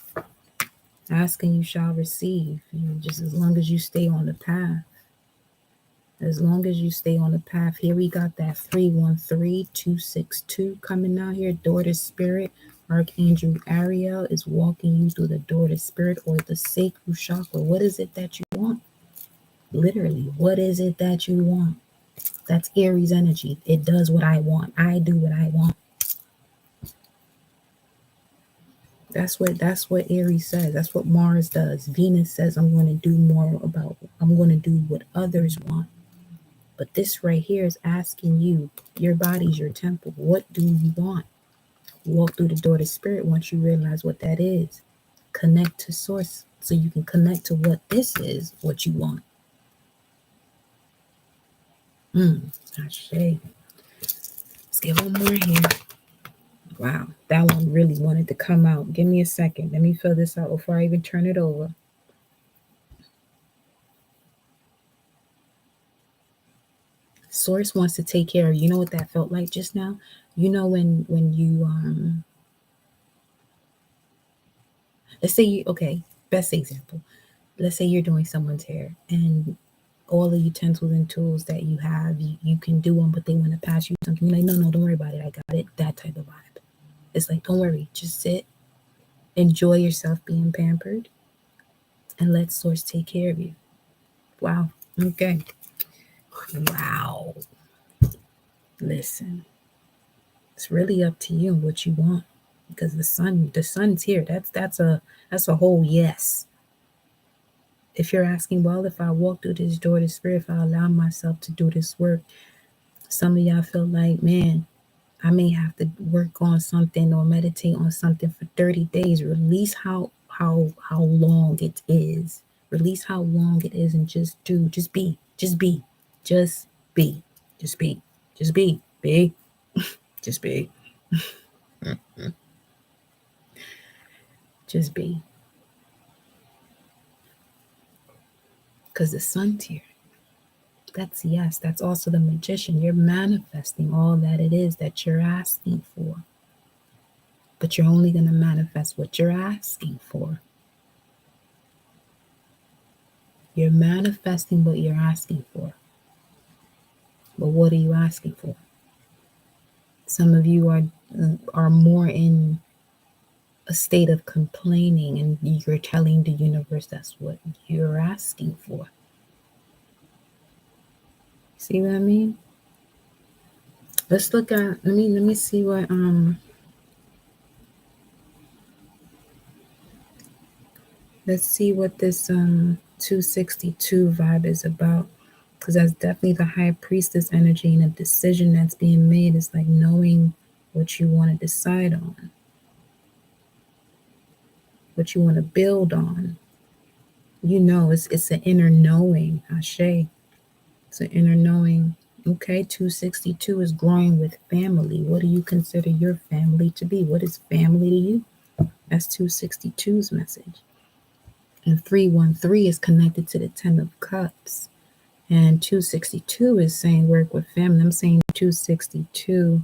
Ask and you shall receive. Just as long as you stay on the path. As long as you stay on the path. Here we got that 313262 coming out here. Door to spirit. Archangel Ariel is walking you through the door to spirit or the sacral chakra. What is it that you want? Literally, what is it that you want? That's Aries energy. It does what I want. I do what I want. That's what Aries says. That's what Mars does. Venus says I'm going to do what others want. But this right here is asking you, your body's your temple. What do you want? Walk through the door to spirit once you realize what that is. Connect to source so you can connect to what this is, what you want. Ashe. Let's get one more here. Wow, that one really wanted to come out. Give me a second. Let me fill this out before I even turn it over. Source wants to take care of you. You know what that felt like just now? You know when you let's say you, okay, best example. Let's say you're doing someone's hair and all the utensils and tools that you have, you can do them, but they want to pass you something. You're like, no, don't worry about it. I got it. That type of vibe. It's like, don't worry. Just sit, enjoy yourself being pampered, and let source take care of you. Wow. Okay. Wow. Listen, it's really up to you and what you want, because the sun's here. That's a whole yes. If you're asking, well, if I walk through this door to spirit, if I allow myself to do this work, some of y'all feel like, man, I may have to work on something or meditate on something for 30 days. Release how long it is. Release how long it is and just be. Just be. Just be. Just be. Just be. Be. Just be. Just be. Because the sun's here. That's yes. That's also the magician. You're manifesting all that it is that you're asking for. But you're only going to manifest what you're asking for. You're manifesting what you're asking for. But what are you asking for? Some of you are more in a state of complaining, and you're telling the universe that's what you're asking for. See what I mean? Let's look at, let me see what let's see what this 262 vibe is about, because that's definitely the high priestess energy, and a decision that's being made is like knowing what you want to decide on, what you want to build on. You know, it's an inner knowing. Ashe. It's an inner knowing. Okay, 262 is growing with family. What do you consider your family to be? What is family to you? That's 262's message. And 313 is connected to the 10 of cups. And 262 is saying work with family. I'm saying 262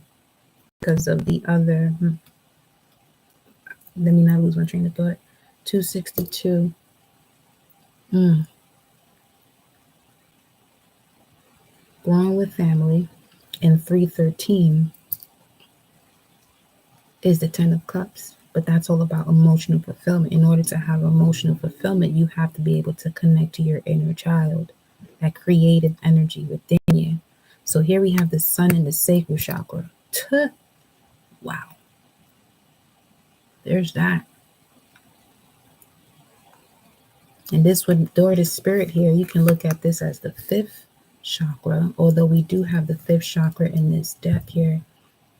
because of the other. Let me not lose my train of thought. 262. Growing with family. And 313 is the 10 of cups. But that's all about emotional fulfillment. In order to have emotional fulfillment, you have to be able to connect to your inner child, that creative energy within you. So here we have the sun in the sacral chakra. Wow. There's that. And this would door to spirit here, you can look at this as the 5th chakra, although we do have the 5th chakra in this deck here.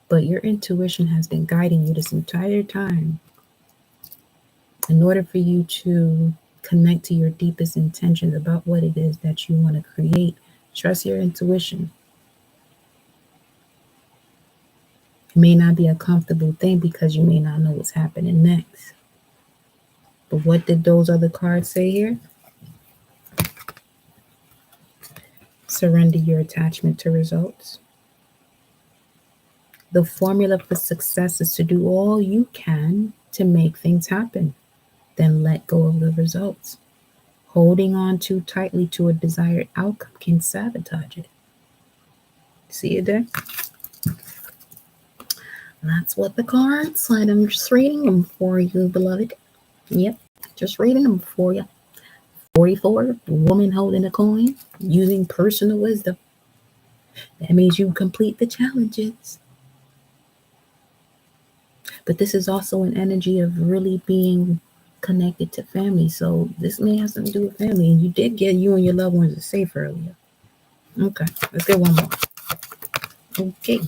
But your intuition has been guiding you this entire time. In order for you to connect to your deepest intentions about what it is that you want to create, Trust your intuition. It may not be a comfortable thing because you may not know what's happening next. But what did those other cards say here? Surrender your attachment to results. The formula for success is to do all you can to make things happen, then let go of the results. Holding on too tightly to a desired outcome can sabotage it. See it there? That's what the cards said. I'm just reading them for you, beloved. Yep, just reading them for you. 44, woman holding a coin, using personal wisdom. That means you complete the challenges. But this is also an energy of really being connected to family. So this may have something to do with family. And you did get you and your loved ones are safe earlier. Okay, let's get one more. Okay.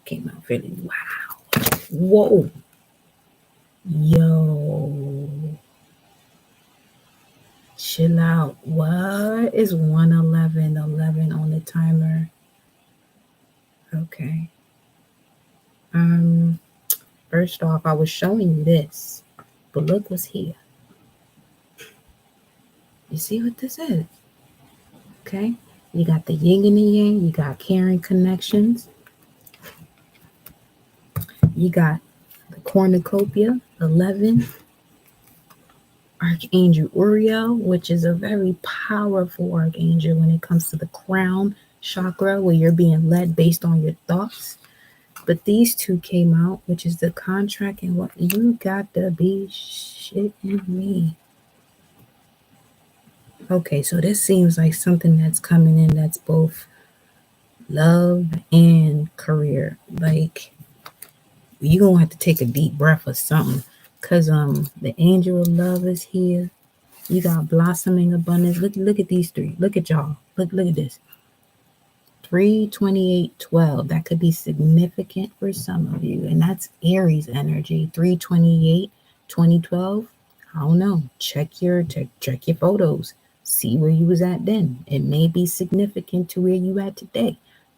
Came out really wow. Whoa. Yo. Chill out. What is 111 on the timer? Okay. First off, I was showing you this, but look what's here. You see what this is? Okay. You got the yin and the yang. You got caring connections. You got the cornucopia, 11. Archangel Uriel, which is a very powerful archangel when it comes to the crown chakra, where you're being led based on your thoughts. But these two came out, which is the contract and what you got to be shitting me. Okay, so this seems like something that's coming in that's both love and career. Like, you're gonna have to take a deep breath or something. Cause the angel of love is here. You got blossoming abundance. Look at these three. Look at y'all. Look at this. 3, 28, 12. That could be significant for some of you. And that's Aries energy. 3, 28, 2012. I don't know. Check your photos. See where you was at then. It may be significant to where you at today.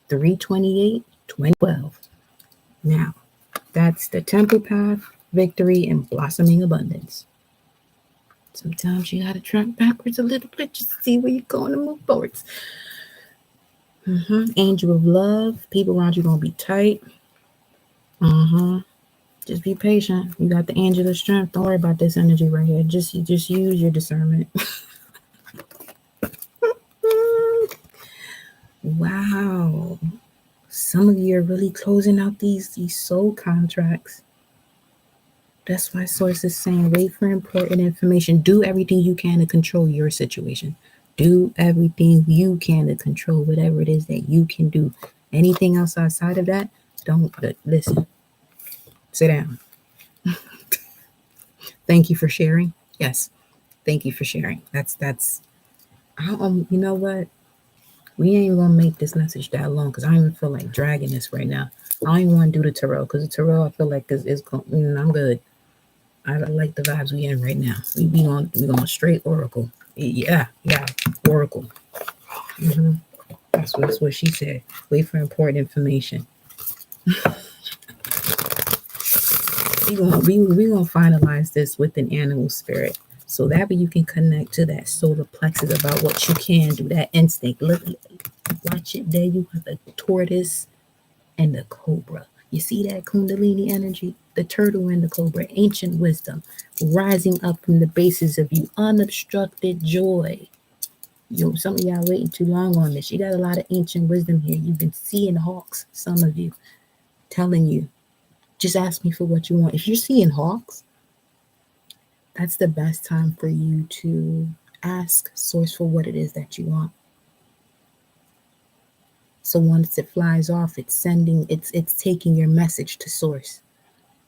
3, 28, 2012. Now, that's the temple path, victory, and blossoming abundance. Sometimes you gotta track backwards a little bit just to see where you're going to move forwards. Angel of love. People around you gonna be tight. Just be patient. You got the angel of strength. Don't worry about this energy right here. Just use your discernment. Wow. Some of you are really closing out these soul contracts. That's why Source is saying wait for important information. Do everything you can to control your situation. Do everything you can to control whatever it is that you can do. Anything else outside of that, don't listen. Sit down. Thank you for sharing. Yes. Thank you for sharing. That's you know what? We ain't gonna make this message that long because I don't even feel like dragging this right now. I don't even want to do the tarot because the tarot I feel like is I'm good. I like the vibes we in right now. We going straight oracle. Yeah, oracle. That's what she said. Wait for important information. we gonna finalize this with an animal spirit, so that way you can connect to that solar plexus about what you can do. That instinct. Look, watch it. There you have the tortoise and the cobra. You see that Kundalini energy? The turtle and the cobra, ancient wisdom, rising up from the bases of you, unobstructed joy. Some of y'all waiting too long on this. You got a lot of ancient wisdom here. You've been seeing hawks, some of you, telling you, just ask me for what you want. If you're seeing hawks, that's the best time for you to ask Source for what it is that you want. So once it flies off, it's taking your message to Source.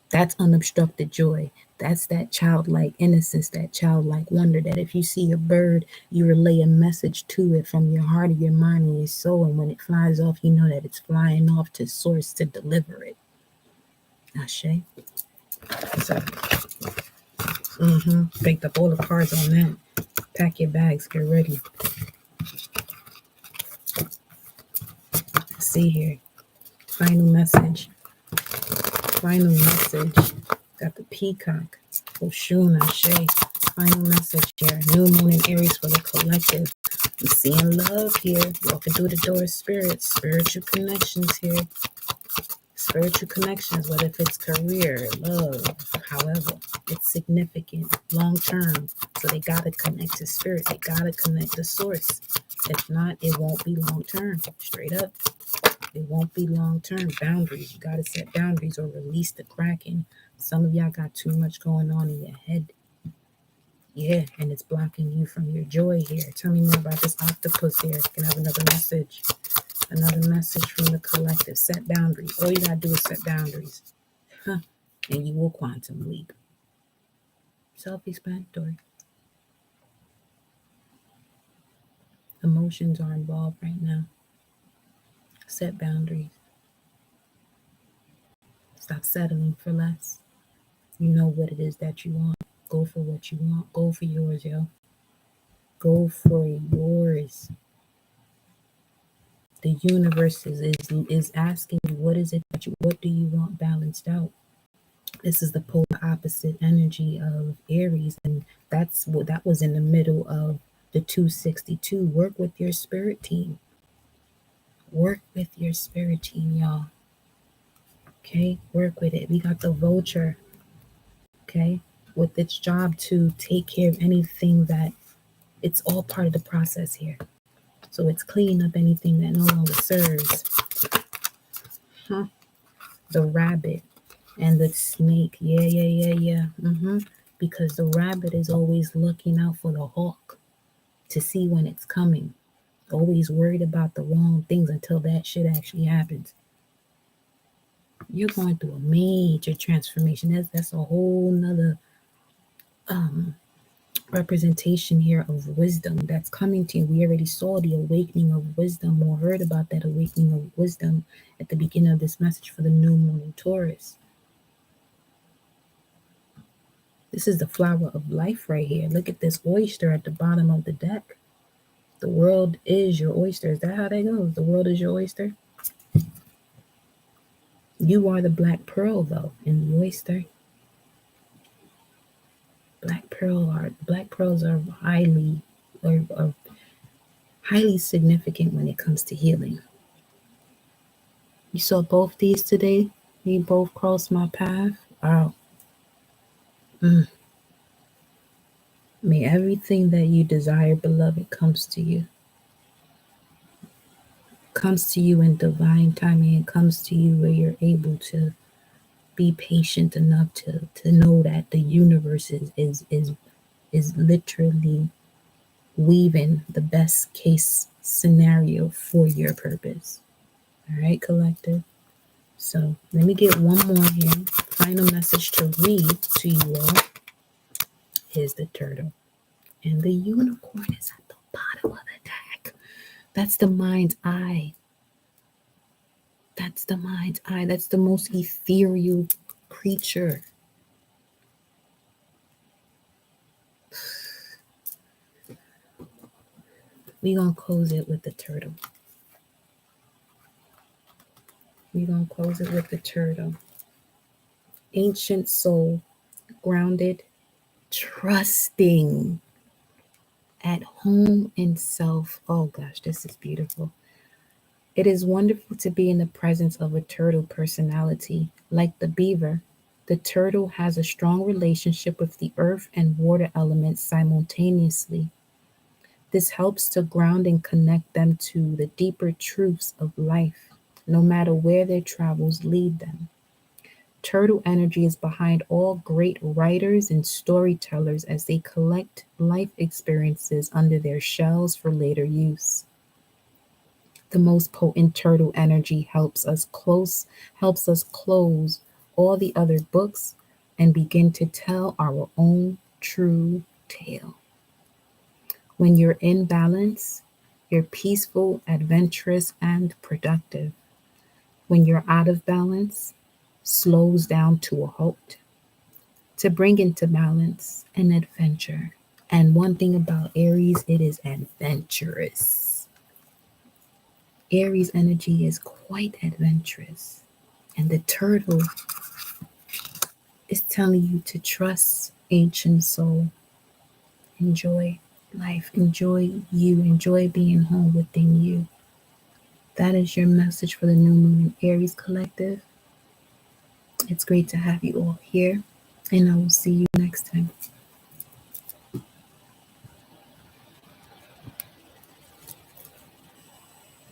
That's unobstructed joy. That's that childlike innocence, that childlike wonder that if you see a bird, you relay a message to it from your heart or your mind and your soul. And when it flies off, you know that it's flying off to Source to deliver it. Ashe. So, picked up all the cards on that. Pack your bags, get ready. Let's see here. Final message. Final message. Got the peacock. Oshun Ashe. Final message here. New moon in Aries for the collective. I'm seeing love here. Walking through the door of spirit. Spiritual connections here. Spiritual connections, whether if it's career, love, however, it's significant, long term. So they gotta connect to spirit. They gotta connect to source. If not, it won't be long term. Straight up. It won't be long term. Boundaries. You gotta set boundaries or release the cracking. Some of y'all got too much going on in your head. Yeah, and it's blocking you from your joy here. Tell me more about this octopus here. Can I have another message? Another message from the collective. Set boundaries. All you gotta do is set boundaries. Huh. And you will quantum leap. Self-explanatory. Emotions are involved right now. Set boundaries. Stop settling for less. You know what it is that you want. Go for what you want. Go for yours, yo. Go for yours. The universe is asking you, what do you want balanced out? This is the polar opposite energy of Aries, and that was in the middle of the 262. Work with your spirit team. Work with your spirit team, y'all. Okay, work with it. We got the vulture. Okay, with its job to take care of anything that it's all part of the process here. So it's cleaning up anything that no longer serves. The rabbit and the snake. Yeah. Because the rabbit is always looking out for the hawk to see when it's coming. Always worried about the wrong things until that shit actually happens. You're going through a major transformation. That's a whole nother representation here of wisdom that's coming to you. We already saw the awakening of wisdom or heard about that awakening of wisdom at the beginning of this message for the new moon in Taurus. This is the flower of life right here. Look at this oyster at the bottom of the deck. The world is your oyster. Is that how that goes? The world is your oyster? You are the black pearl, though, in the oyster. Black pearls are highly significant when it comes to healing. You saw both these today. They both crossed my path. Wow. May everything that you desire, beloved, comes to you. Comes to you in divine timing. It comes to you where you're able to be patient enough to know that the universe is literally weaving the best case scenario for your purpose. All right, collective. So let me get one more here. Final message to read to you all is the turtle. And the unicorn is at the bottom of the deck. That's the mind's eye. That's the mind's eye. That's the most ethereal creature. We're going to close it with the turtle. Ancient soul, grounded, trusting, at home in self. Oh gosh, this is beautiful. It is wonderful to be in the presence of a turtle personality. Like the beaver, the turtle has a strong relationship with the earth and water elements simultaneously. This helps to ground and connect them to the deeper truths of life, no matter where their travels lead them. Turtle energy is behind all great writers and storytellers as they collect life experiences under their shells for later use. The most potent turtle energy helps us close all the other books and begin to tell our own true tale. When you're in balance, you're peaceful, adventurous, and productive. When you're out of balance, slows down to a halt. To bring into balance an adventure. And one thing about Aries, it is adventurous. Aries energy is quite adventurous. And the turtle is telling you to trust ancient soul. Enjoy life. Enjoy you. Enjoy being home within you. That is your message for the new moon in Aries collective. It's great to have you all here, and I will see you next time.